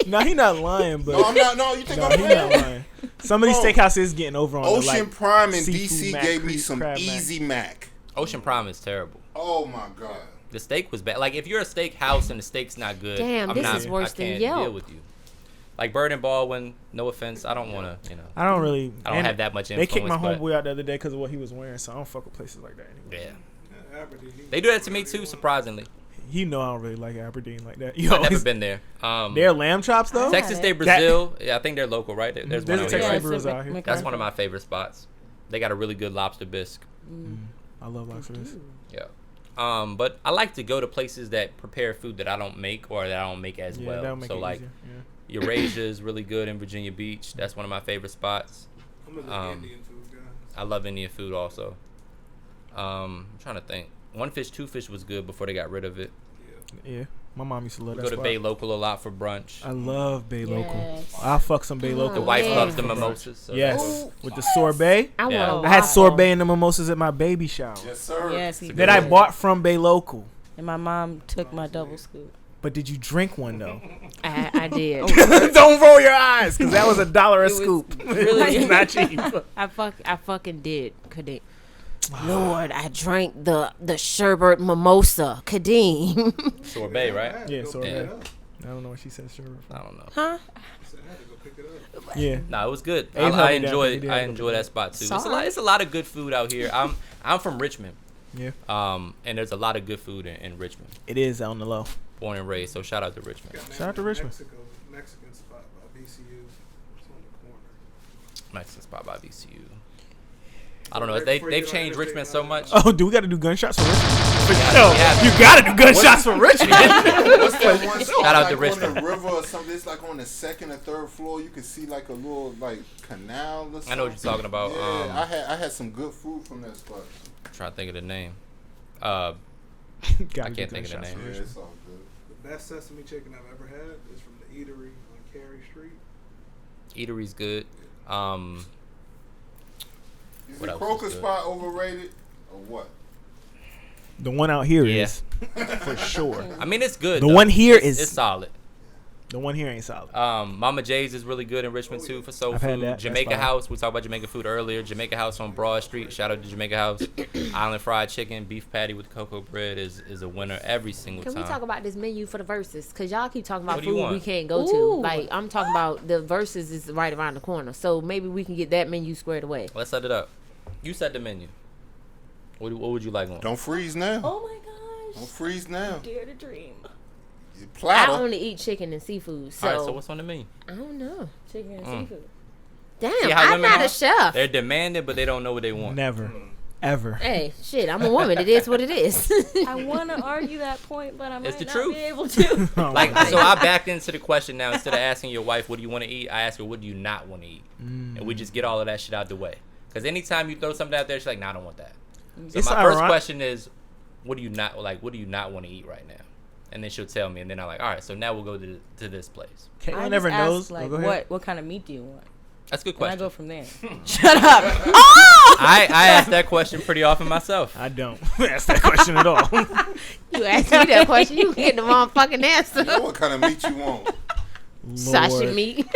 No, he not lying, but no, I'm not. No, you think no, I'm he lying? not lying. Some of these Bro, steakhouses is getting over on the, Ocean like, Prime in seafood DC mac, gave me crab some mac. easy mac. Ocean Prime is terrible. Oh my god. The steak was bad. Like if you're a steak house and the steak's not good, Damn, I'm this not, is worse I than can't Yelp. deal with you. Like Bird and Baldwin, no offense, I don't want to, I don't really. I don't and have that much They influence. kicked my but homeboy out the other day because of what he was wearing, so I don't fuck with places like that anymore. Yeah, Aberdeen. they do that to me too. Surprisingly, He know I don't really like Aberdeen like that. I've never Yo, been there. their lamb chops though. Texas Day That- Brazil. Yeah, I think they're local, right? There's There's one a out Texas here. Day Brazil out here. That's one of my favorite spots. They got a really good lobster bisque. I love lobsters. Yeah. But I like to go to places that prepare food that I don't make or that I don't make as Yeah, well. that'll make So it like easier. Yeah. Eurasia is really good in Virginia Beach. That's one of my favorite spots. I'm a big Indian food guy. I love Indian food also. I'm trying to think. One Fish, Two Fish was good before they got rid of it. Yeah, my mom used to love We that go to spot. Bay Local a lot for brunch. I love Bay Local. Yes. I'll fuck some Bay Oh, Local. The wife yeah. loves the mimosas. So Yes, with the sorbet. I Yeah. want. I had sorbet and the mimosas at my baby shower Yes, sir. Yes, he that I did. bought from Bay Local. And my mom took my double scoop. But did you drink one though? I did. Don't roll your eyes, because that was $1 a was scoop. really- It's not cheap. I fucking did. Kadeem. Lord, I drank the sherbet mimosa. Kadeem. Sorbet, right? Yeah, Go sorbet. pick it up. I don't know what she said. Sure. I don't know. Huh? I said I had to go pick it up. Yeah. No, it was good. Abe I held me down, enjoy he did. I enjoy that spot too. It's a lot. Sorry. It's a lot of good food out here. I'm from Richmond. Yeah. And there's a lot of good food in Richmond. It is on the low. Born and raised, so shout out to Richmond. Got Shout out to Richmond. Mexican spot by VCU. It's on the corner. Mexican spot by VCU. I don't know. Right They've before you get on changed Interstate Richmond so 99. much. Oh, do we got to do gunshots for Richmond? For Yeah, sure. yeah. You got to do gunshots for Richmond. What's that one spot, Shout out like to Richmond. on the river or something? It's like on the second or third floor. You can see like a little like canal or something. I know what you're talking about. Yeah, I had some good food from that spot. I'm trying to think of the name. I Gotta can't do think of the gunshots name. for Yeah, Richmond. it's all good. The best sesame chicken I've ever had is from the eatery on Cary Street. Eatery's good. Is What the else Croker is good? spot overrated or what? The one out here Yeah. is for sure. I mean, it's good. The though. one here it's is- solid. The one here ain't solid. Mama J's is really good in Richmond too for soul I've had food. that. That's Jamaica fine. House, we talked about Jamaica food earlier. Jamaica House on Broad Street. Shout out to Jamaica House. Island fried chicken, beef patty with cocoa bread is a winner every single Can time. we talk about this menu for the verses? Because y'all keep talking about What do you food want? we can't go Ooh. to. Like, I'm talking about the verses is right around the corner. So maybe we can get that menu squared away. Let's set it up. You set the menu. What would you like on? Don't freeze now. Oh my gosh. Don't freeze now. Dare to dream. Your I platter. only eat chicken and seafood. So, All right, so what's on the menu? I don't know. Chicken and Mm. seafood. Damn, See how I'm women not are? a chef. They're demanding, but they don't know what they want. Never. Ever. Hey, shit, I'm a woman. It is what it is. I want to argue that point, but I might It's the not truth. be able to. Oh, Like, my so I backed into the question now. Instead of asking your wife, what do you want to eat? I ask her, what do you not want to eat? And we just get all of that shit out the way. Because anytime you throw something out there, she's like, nah, I don't want that. So It's my first ironic- question is, what do you not want to eat right now? And then she'll tell me, and then I'm like, all right, so now we'll go to this place. I Caitlin just never ask, knows. like, Go ahead. what kind of meat do you want? That's a good And I question. go from there. Shut up. I ask that question pretty often myself. I don't ask that question at all. You asked me that question, you get the wrong fucking answer. You know what kind of meat you want? Sausage Lord. meat.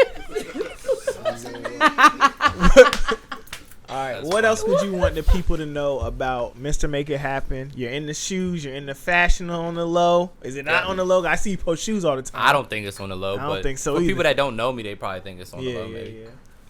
All right. That's What funny. else would you want the people to know about Mr. Make It Happen? You're in the shoes. You're in the fashion on the low. Is it not on the low? I see you post shoes all the time. I don't think it's on the low, I don't but think so for either. people that don't know me, they probably think it's on the Yeah, low. yeah, Maybe. yeah.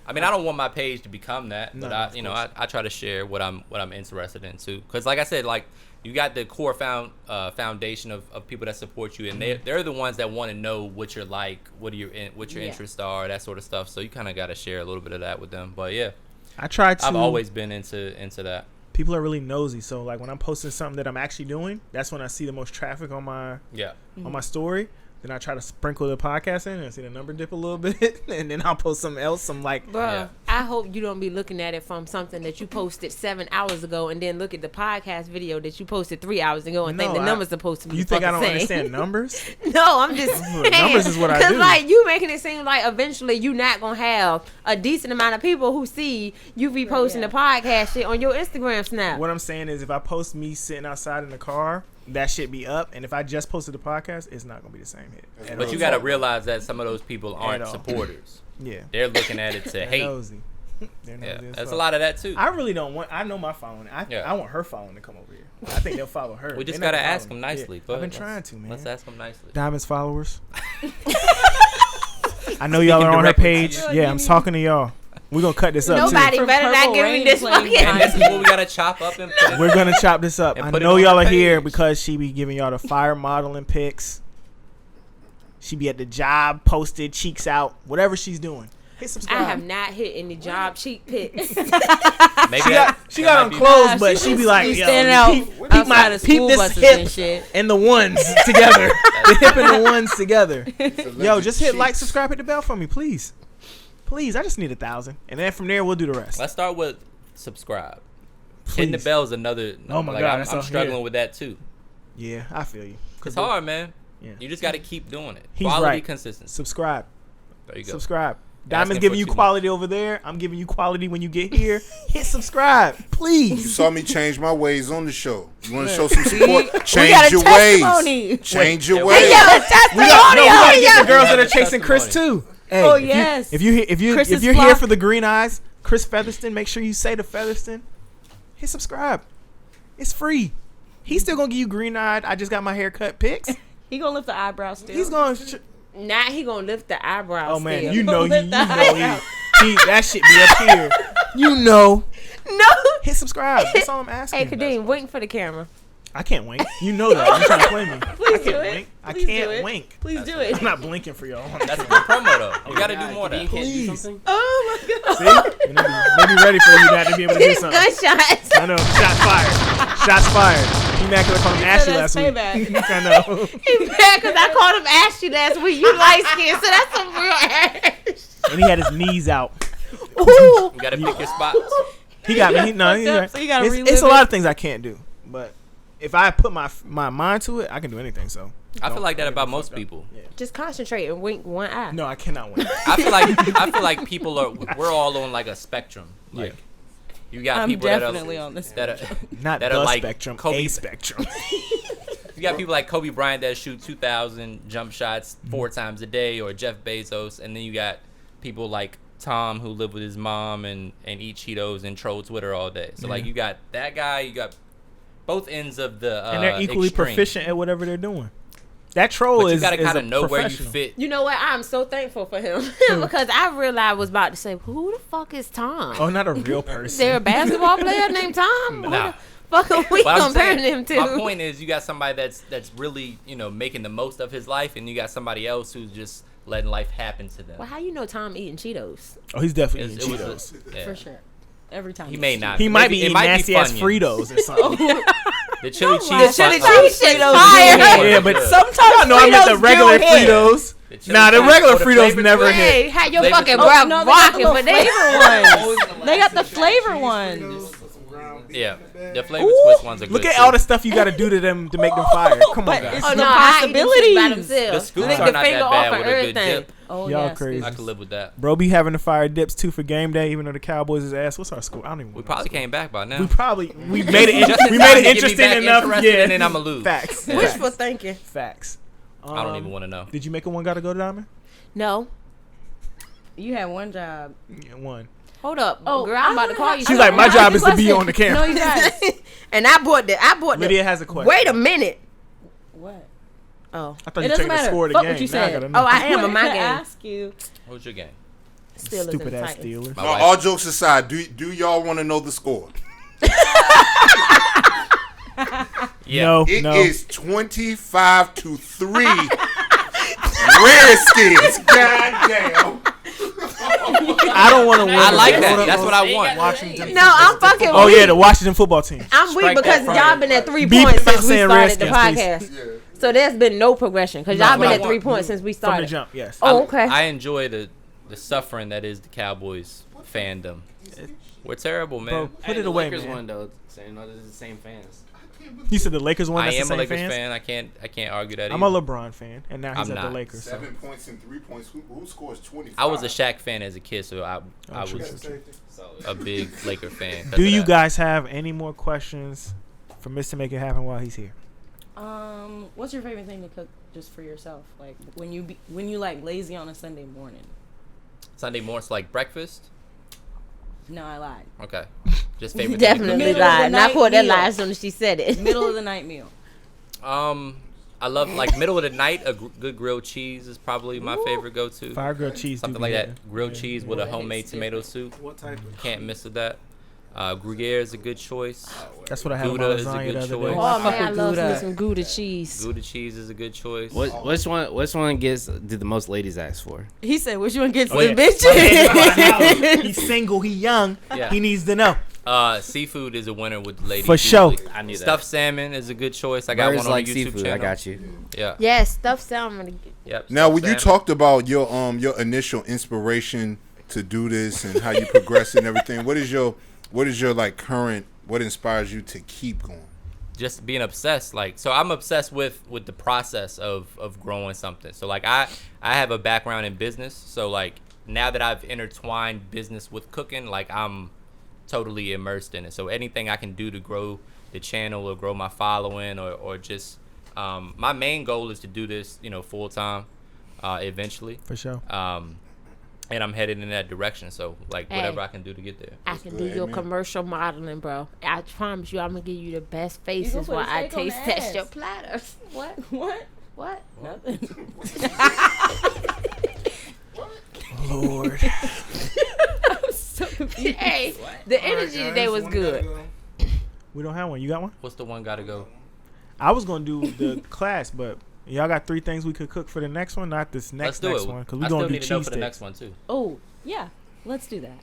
I mean, I don't want my page to become that, No, but of course. I try to share what I'm interested in too. Because like I said, like you got the core foundation of people that support you, and they're the ones that want to know what you're like, what your Yeah. interests are, that sort of stuff. So you kind of got to share a little bit of that with them. But yeah, I try to. I've always been into that. People are really nosy. So like when I'm posting something that I'm actually doing, that's when I see the most traffic on my Yeah, on my story. Then I try to sprinkle the podcast in and see the number dip a little bit, and then I'll post something else. Some like, Bro, Yeah. I hope you don't be looking at it from something that you posted 7 hours ago and then look at the podcast video that you posted 3 hours ago and think the numbers supposed to be you think I don't same. understand numbers? No, I'm just saying. Numbers is what I Because, do. like, you making it seem like eventually you not going to have a decent amount of people who see you be posting yeah. the podcast shit on your Instagram snap. What I'm saying is, if I post me sitting outside in the car, that shit be up. And if I just posted the podcast, it's not gonna be the same hit. at but all. you got to realize that some of those people aren't all. supporters. Yeah, They're looking at it to they're hate. nosy. They're nosy Yeah, as there's a fuck. lot of that too. I really don't want. I know my following. Yeah. I want her following to come over here. I think they'll follow her. We just They're not gotta gonna ask follow them me. nicely. Yeah. Go I've been ahead. trying to, man. Let's ask them nicely. Diamonds followers. I know y'all are on her directly to page. you. Yeah, I'm talking to y'all. We're gonna cut this up Nobody too. From better not Purple give me Rain this playing fucking. And this is what we gotta chop up and put in. We're gonna chop this up. And I put it know on y'all our are here page. because she be giving y'all the fire modeling pics. She be at the job, posted, cheeks out, whatever she's doing. Hit I subscribe. have not hit any job cheek pics. Maybe She got on might be- clothes, but she be like, you yo, standing out peep outside of school this buses hip and shit. and the ones together. The hip and the ones together. Yo, Alleged just hit like, cheeks. subscribe, hit the bell for me, please. Please, I just need 1,000. And then from there, we'll do the rest. Let's start with subscribe. Hitting the Please. bell is another. Oh my like, God, that's I'm all- struggling yeah. with that too. Yeah, I feel you. It's hard, man. Yeah. You just got to keep doing it. He's Quality, right. consistency. Subscribe. There you go. Subscribe. Asking Diamond's for giving you too much. quality over there. I'm giving you quality when you get here. Hit subscribe, You please. saw me change my ways on the show. You want to show some support? We got Change a your testimony. ways. Change your Hey, ways. We gotta get the girls that Yeah. are chasing Chris too. Hey, Oh, if you- yes. If you're Chris's here flock. for the green eyes, Chris Featherston, make sure you say to Featherston, hit subscribe. It's free. He's still gonna give you green eyed. I just got my hair cut pics. He gonna lift the eyebrows still. He's gonna. Now he gonna lift the eyebrows. Oh man, still. you know Lift the eyebrows. he that shit be up here. You know. No. Hit subscribe. That's all I'm asking. Hey, Kadeem, wink for the camera. I can't wink. You know that. You trying to play me. Please I can't do it. wink. I Please do can't it. wink. Please do I'm it. not blinking for y'all. That's a good promo though. You got to do more of You that. can't do Please. something? Oh my god. See? They be ready for you not to be able to do something. Gunshots. I know. Shots fired. Shots fired. He mad because I called him Ashley last week. I know. He mad because I called him Ashley last week. You light skin, so that's some real ass. And he had his knees out. Ooh. You gotta pick your spots. He got me. He's So you gotta relive it's a it. lot of things I can't do, but if I put my mind to it, I can do anything. So I feel like that about most people. Just concentrate and wink one eye. no, I cannot win. I feel like people we're all on like a spectrum. Like you got I'm people definitely that are on this that are Not that the are like spectrum, Kobe. a spectrum. You got people like Kobe Bryant that shoot 2,000 jump shots 4 times a day, or Jeff Bezos, and then you got people like Tom who live with his mom and eat Cheetos and troll Twitter all day. So like you got that guy, you got both ends of the And they're equally extreme. proficient at whatever they're doing. That troll But you is gotta is kind a of know where you professional. fit. You know what? I'm so thankful for him because I realized I was about to say, who the fuck is Tom? Oh, not a real Is there a person. basketball player named Tom? Nah. What the fuck are we But I'm comparing saying, him to? my point is, you got somebody that's really making the most of his life, and you got somebody else who's just letting life happen to them. Well, how you know Tom eating Cheetos? Oh, he's definitely It eating was Cheetos. yeah. For sure. Every time. He may not. He might Maybe- be it eating might be nasty ass Funyuns. Fritos or something. The chili cheese. The chili fun- cheese shit's Cheetos fire. do Yeah, but Sometimes y'all know I meant the Fritos regular do hit. Fritos. The chili Nah, the cheese regular or the Fritos flavored never Fritos. hit. Hey, had your Flavor fucking Fritos. breath No, they got rocking, the but little they flavor ones. They got the flavor ones. Yeah, the flavor Swiss ones are good. Look at too. all the stuff you got to do to them to make them fire. Come on, But guys. it's Oh the no, I eat them shit by possibilities. The themselves. scoops Lick are the not finger that off bad of with a good everything. dip. Oh, Y'all yes. crazy. I could live with that. Bro, be having the fire dips too for game day, even though the Cowboys is ass. What's our score? I don't even. We know. probably came back by now. We made it. Just in We time made to it get me interesting back enough. interested, Yeah, and then I'ma lose. Facts. Yeah. Wishful Facts. thinking. Facts. I don't even want to know. Did you make a one gotta go Diamond? No. You had one job. Yeah, one. Hold up. Oh, Girl, I'm about to call you. She's like, my job is to be on the No, camera. you guys. And I bought the. Lydia has a question. Wait a minute. What? Oh. I thought It you doesn't checked the matter. score of the Fuck game. what you Now I said. gotta know. Oh, I am I a my wanted to game. ask you. What's your game? Steelers Stupid and ass Titans. Steelers. My wife. All jokes aside, do y'all want to know the score? Yeah. No, It no. is 25-3. Redskins. Goddamn. I don't want to win. I like Hold that. up, That's hold what up. I want. Washington. No, I'm fucking Oh weak. yeah, the Washington football team. I'm weak Strike because that y'all from been at 3 Beep points about since we saying started the Redskins, podcast. So there's been no progression because y'all No, been I at 3 want- points since we From the started. jump, yes. Oh, okay. I enjoy the suffering that is the Cowboys fandom. We're terrible, man. Bro, put it away, Lakers man. one though, saying no, this is the same fans. You said the Lakers won. I That's am the a same Lakers fans? fan. I can't argue that. I'm a either. LeBron fan, and now he's I'm at not. the Lakers. So. 7 points and 3 points. Who scores 25? I was a Shaq fan as a kid, so I true. was So a big Laker fan. 'cause Do of you that. guys have any more questions for Mr. Make It Happen while he's here? What's your favorite thing to cook just for yourself? Like when you like lazy on a Sunday morning. Sunday mornings like breakfast? No, I lied. Okay, just favorite. thing to Definitely Middle of the lied. And I night pulled that meal. lie as soon as she said it. Middle of the night meal. cook. I love like middle of the night. A good grilled cheese is probably my favorite go-to. Fire grilled cheese. Something do like be that. good. Grilled cheese with a homemade tomato soup. What type of Can't miss with that. Gruyere is a good choice. That's what I had on my Gouda is a lasagna good the other choice. day. Oh, I fuck man, I with love Gouda. me some Gouda cheese. Gouda cheese is a good choice. Which one did the most ladies ask for? He said, "Which one gets Oh, the yeah. bitches?" He's single. He young. Yeah. He needs to know. Seafood is a winner with the ladies. For sure. usually. I knew that. Stuffed salmon is a good choice. I got Birds one on like the YouTube seafood. channel. I got you. Yeah. Yes, stuffed salmon. Yep. Now, when you stuffed salmon. talked about your initial inspiration to do this and how you progress and everything, what is your like current? What inspires you to keep going? Just being obsessed, like, so I'm obsessed with the process of growing something. So like I have a background in business, so like now that I've intertwined business with cooking, like I'm totally immersed in it. So anything I can do to grow the channel or grow my following or just my main goal is to do this, full time eventually. For sure. And I'm headed in that direction. So like whatever Hey. I can do to get there. I can do good, your amen. commercial modeling, bro. I promise you, I'm gonna give you the best faces put while a I steak on taste the test ass. your platter. What? What? What? Nothing. Lord. I'm so confused. Hey, the energy today was good. We don't have one. You got one? What's the one gotta go? I was gonna do the class, but y'all got 3 things we could cook for the next one, not this Let's next do it. one, because we I gonna still do need to know cheese for the steaks. next one too. Oh, yeah. Let's do that.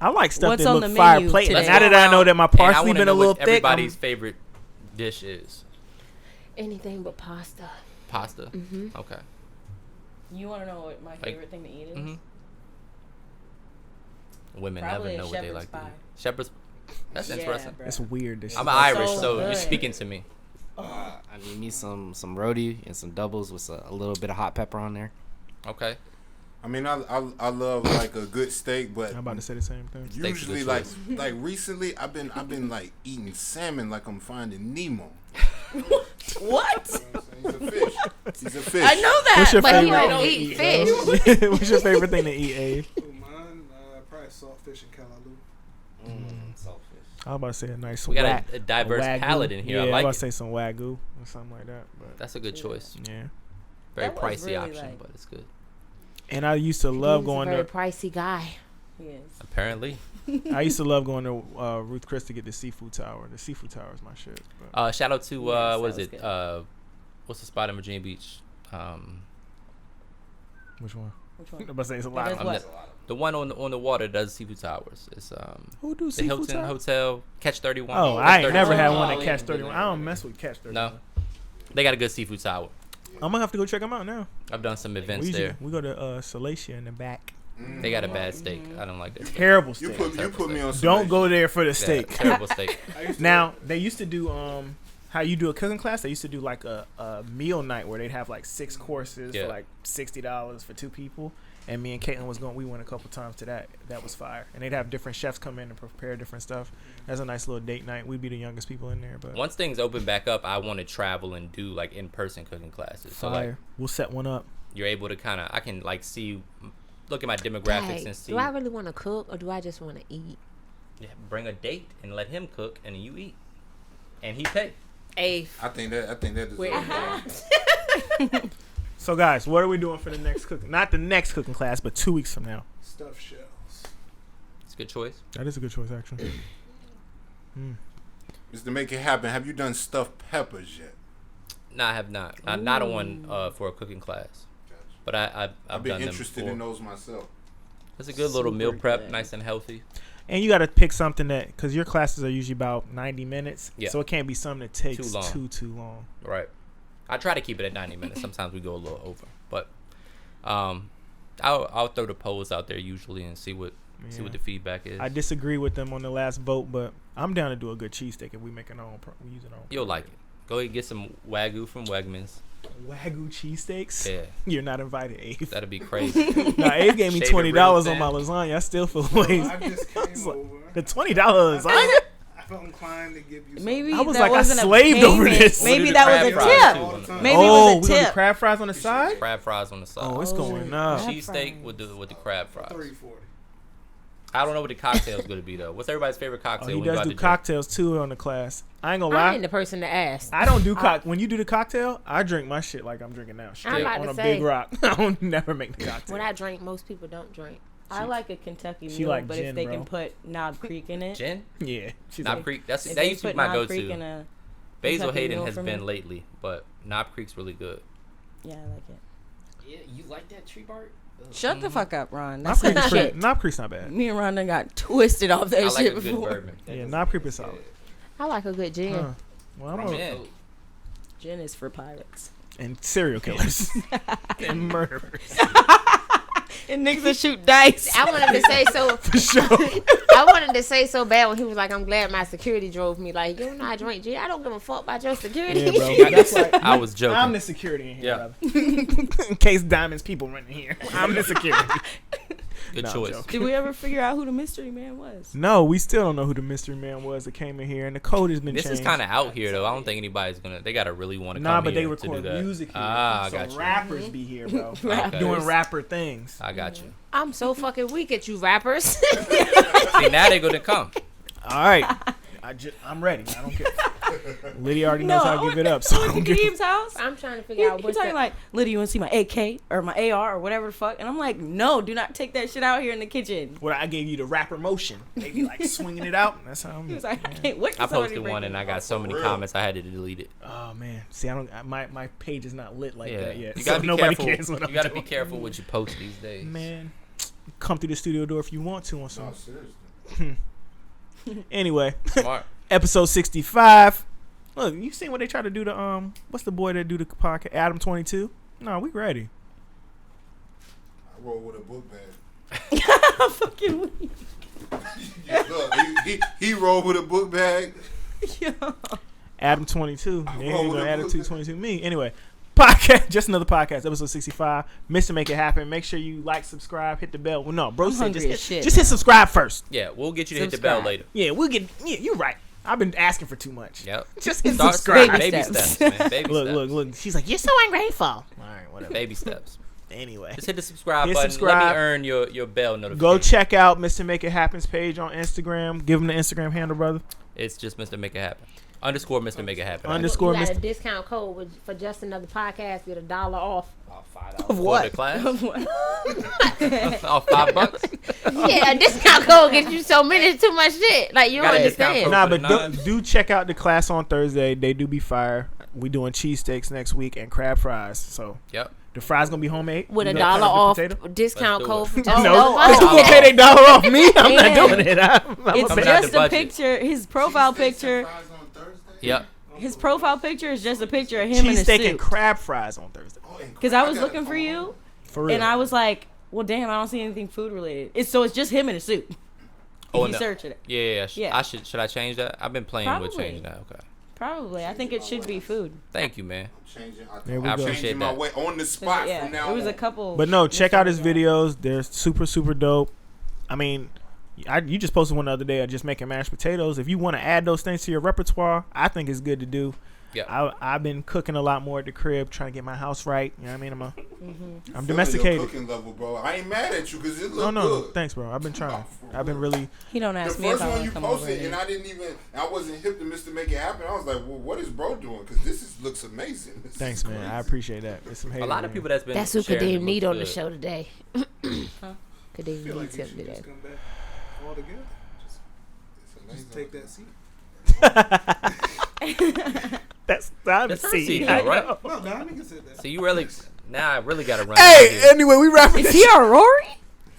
I like stuff What's that on look the fire menu plate. today? Now that I know that my And I parsley wanna been a know little what thick, everybody's favorite dish is. Anything but pasta. Pasta. Mm-hmm. Okay. You want to know what my favorite thing to eat is? Mhm. Women Probably never know a what they shepherd's like to pie. eat. Shepherd's. That's Yeah, interesting. bro. it's weird. This I'm shit. Irish, so so good. you're speaking to me. I need me some roti and some doubles with a little bit of hot pepper on there. Okay. I mean, I love like a good steak, but I'm about to say the same thing. Steak's a good usually choice. like recently I've been like eating salmon like I'm finding Nemo. What? He's a fish. He's a fish. I know that. What's your But he favorite don't thing to eat bro? fish. What's your favorite thing to eat, Abe? Ooh, mine, probably saltfish and callaloo. Saltfish. I was about to say a nice We got wag- a diverse wagyu. palate in here. Yeah, I I was like about it. to say some wagyu or something like that. But That's a good choice. yeah. Very That was pricey really option, like- but it's good. And I used to love He's going a very to. pricey guy. Yes. Apparently. I used to love going to Ruth Chris to get the seafood tower. The seafood tower is my shit. But Shout out to Yes, what is that it? was What's the spot in Virginia Beach? which one? Which I'm one? about to say it's a That lot. is Of what? The one on the water does seafood towers. It's Who do the seafood Hilton tower? Hotel Catch 31. Oh, Catch I ain't 31. never had Oh, one at yeah, Catch been 31. there. I don't mess with Catch 31. No. They got a good seafood tower. I'm gonna have to go check them out now. I've done some events We usually, there. we go to Salacia in the back. They got a bad steak. I don't like that. steak. Terrible You steak. put me on. Don't go there for the Yeah, steak. terrible steak. I used to Now they used to do how you do a cooking class. They used to do like a meal night where they'd have like 6 courses Yeah. for like $60 for 2 people. And me and Caitlin was going. We went a couple times to that. That was fire. And they'd have different chefs come in and prepare different stuff. That's a nice little date night. We'd be the youngest people in there, but Once things open back up, I want to travel and do like in-person cooking classes. So fire. like We'll set one up. you're able to I can like see, look at my demographics Like, and see. do I really want to cook or do I just want to eat? Yeah, bring a date and let him cook and you eat, and he pay. A I think that deserves Wait. that. So guys, what are we doing for the next cooking? Not the next cooking class, but 2 weeks from now. stuffed shells. It's a good choice. That is a good choice, actually. Just to make it happen, have you done stuffed peppers yet? No, I have not. Not on one for a cooking class, but I've I've been done them interested before. in those myself. It's a good little meal Super prep, good. nice and healthy. And you got to pick something that, because your classes are usually about 90 mints, Yeah. so it can't be something that takes Too long. too long. Right. I try to keep it at 90 minutes. Sometimes we go a little over, but I'll throw the polls out there usually and see what Yeah. the feedback is. I disagree with them on the last vote, but I'm down to do a good cheesesteak if we make our own. We use it on. You'll like it. Go ahead and get some Wagyu from Wegmans. Wagyu cheesesteaks. Yeah, You're not invited, Abe. that'd be crazy. Nah, Abe gave me Shave it real $20 on thin. my lasagna. I still feel ways. I just came over. The $20 lasagna. I felt inclined to give you some. Maybe I was that like, I wasn't a slaved over payment. this. Maybe We'll do that the was a crab fries, tip. too, on the side. Maybe Oh, it we was a gonna do tip. crab fries on the side. Crab fries on the side. Oh, it's going up. Crab Cheesesteak fries. with the crab fries. 340. I don't know what the cocktail's gonna be though. What's everybody's favorite Oh, cocktail? he when you does go out do to drink? cocktails too on the class. I ain't gonna I lie. ain't the person to ask. I don't do when you do the cocktail, I drink my shit like I'm drinking now, straight about on to a say. big rock. I don't never make the cocktail. When I drink, most people don't drink. I like a Kentucky she mule, like but gin, if they bro. can put Knob Creek in it, Gin, Yeah, she's Knob like, Creek. That if used they to be put my Knob Creek go-to. in a Basil Kentucky Hayden mule has for been me. lately, but Knob Creek's really good. Yeah, I like it. Yeah, you like that tree bark? Shut the fuck up, Ron. Knob That's Creek not is shit. pretty. Knob Creek's not bad. Me and Ron done got twisted off that I like shit a good before. bourbon. Yeah, Knob Creek is solid. I like a good gin. Huh. Well, I'm Yeah. Gin is for pirates. and serial killers and murderers And niggas that shoot dice. I wanted to say so. for sure. I wanted to say so bad when he was like, "I'm glad my security drove me." Like, you know, I drink gin. I don't give a fuck about your security. Yeah, bro. That's like I was joking. I'm the security in here, Yeah. brother. In case Diamond's people run in here, I'm the security. Good No, I'm choice. joking. Did we ever figure out who the mystery man was? No, we still don't know who the mystery man was that came in here, and the code has been This changed. is kind of out here though. I don't think anybody's gonna. They gotta really want to Nah, come but they here to do record that. music here, Ah, I so got you. rappers be here, bro, Okay. doing rapper things. I got you. I'm so fucking weak at you rappers. See, now they're gonna come. All right, I'm ready. I don't care. Lydia already knows how to give it up, so I I don't went to give. Gabe's house. I'm trying to He, figure out he what's talking the, like, Lydia, you want to see my AK or my AR or whatever the fuck? And I'm like, no, do not take that shit out here in the kitchen. What I gave you the rapper motion, they be like swinging it out. That's how I'm. He was like, I can't wait. I for somebody posted to break one it. and I got so many real? comments I had to delete it. Oh man, see, I don't. My page is not lit like Yeah, that yet. you So gotta be nobody careful. cares what You I'm gotta doing. be careful what you post these days. Man, come through the studio door if you want to on some. No, seriously. Anyway, Smart. episode 65. Look, you seen what they try to do to what's the boy that do the podcast? Adam 22. No, we ready. I roll with a book bag. Fucking weak. Look, he rolled with a book bag. Adam 22. I They roll ain't with gonna a add it book to bag. 22 me. Anyway, podcast, just another podcast, episode 65. Mr. Make It Happen. Make sure you like, subscribe, hit the bell. Well, no, bro I'm said hungry as shit just hit now. subscribe first. Yeah, we'll get you to hit the bell Subscribe. later. Yeah, we'll get. Yeah, you're right. I've been asking for too much. Yep. Just hit Start subscribe. baby steps. steps, man. Baby Look, steps. look. She's like, you're so ungrateful. All right, whatever. Baby steps. Anyway, Just hit the subscribe Hit button. subscribe. Let me earn your bell notification. go check out Mr. Make It Happen's page on Instagram. Give him the Instagram handle, brother. It's just Mr. Make It Happen. _Mr. Make It Happen. Underscore You got a Mr. discount code for just another podcast. Get $1 off. $5 Of what? For the class? $5? Yeah, a discount code gets you so many too much shit. Like you don't Got a discount understand. code. Nah, for but the do check out the class on Thursday. They do be fire. We doing cheesesteaks next week and crab fries. So Yep. the fries gonna be homemade. With You $1 got off potato? discount Let's do code it. for just No, $1. people gonna pay their $1 off me. I'm Yeah. not doing it. I'm It's Coming out just the a budget. picture. His profile picture. Fries on Thursday? Yep. His profile picture is just a picture of him in a cheesesteak and suit. crab fries on Thursday. Oh, and Because I crap, was gotta looking for come you, on. For real. and I was like, well, damn, I don't see anything food related. So it's just him in a suit. Oh, If and you the- search it. Yeah. Yeah. Should I change that? I've been playing with Probably. changing that. Okay. Probably. I think it should be food. Thank you, man. Changing, There we I go. appreciate changing my that. way on the spot Yeah, from now it was on. a couple. But no, check out his Instagram. videos. They're super, super dope. I mean, you just posted one the other day of just making mashed potatoes. If you want to add those things to your repertoire, I think it's good to do. Yeah. I've been cooking a lot more at the crib, trying to get my house right. You know what I mean? I'm Feeling domesticated. Your cooking level, bro. I ain't mad at you because it look No, good. thanks, bro. I've been trying. Oh, for I've been real. really. He don't The ask me if first I one want you to come over. posted, and I wasn't hip to Mr. Make It Happen. I was like, well, what is bro doing? Because looks amazing. This Thanks, is man. crazy. I appreciate that. There's some A haters, lot of man. people that's been. That's who sharing Kadeem it need looks on the good. show today. I Kadeem feel like needs you him should today. just come back all together. Just take that seat. That's I'm That's her see. seat, I though, right? know. No, nigga said that. So you really now I really gotta run. Hey, anyway, we wrapping Is this. he our Rory?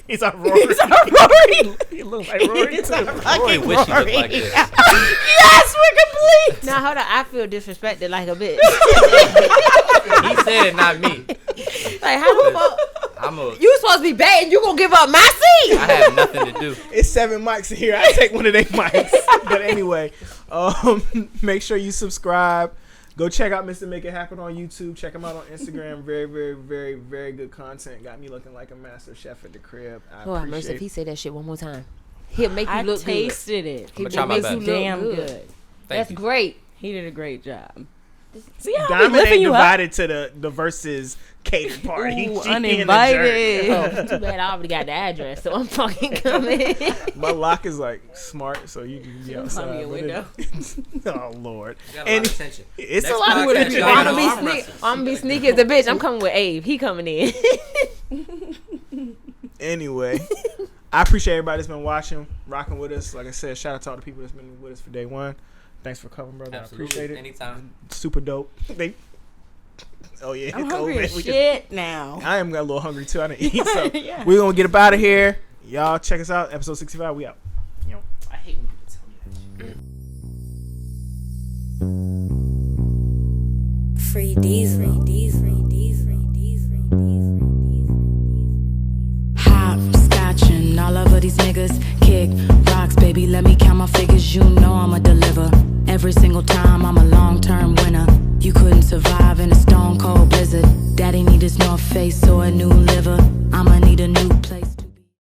He's our Rory. He's our Rory. He looks like Rory He's too. our Roy fucking wish he looked like Rory. this. Yes, we're complete. Now hold on, I feel disrespected like a bitch. He said, not me. Like how the fuck? You supposed to be bad and you gonna give up my seat? I have nothing to do. It's 7 mics here. I take one of their mics. But anyway, make sure you subscribe. Go check out Mr. Make It Happen on YouTube. Check him out on Instagram. Very, very, very, very good content. Got me looking like a master chef at the crib. I Oh, I mercy if appreciate he say that shit one more time. He'll make you I look tasted it. good. He try my will make best. you look Damn good. good. Thank That's you. great. He did a great job. See how I be Diamond lifting ain't you up? divided to the versus catered party. Ooh, She being a uninvited. jerk. Oh, too bad I already got the address, so I'm fucking coming. My lock is like smart, so you can be outside. Your but window. oh Lord, You got a lot and of attention. it's Next a lot of podcast, attention. you gotta I'm know gonna arm be wrestling. sneaky. I'm gonna be sneaky as a bitch. I'm coming with Abe. He coming in. Anyway, I appreciate everybody that's been watching, rocking with us. Like I said, shout out to all the people that's been with us for day one. Thanks for coming, brother. Absolutely. I appreciate it. Anytime. Super dope. Oh yeah, I'm it's hungry cold, as man. We shit now. I am a little hungry too. I didn't eat, so Yeah. we're gonna get up out of here. Y'all check us out. Episode 65. We out. I hate when people tell me that shit. Free diesel. Hopscotching all over these niggas. Kick rocks, baby, let me count my figures. You know I'ma deliver. Every single time I'm a long-term winner. You couldn't survive in a stone cold blizzard. Daddy need his North Face or a new liver.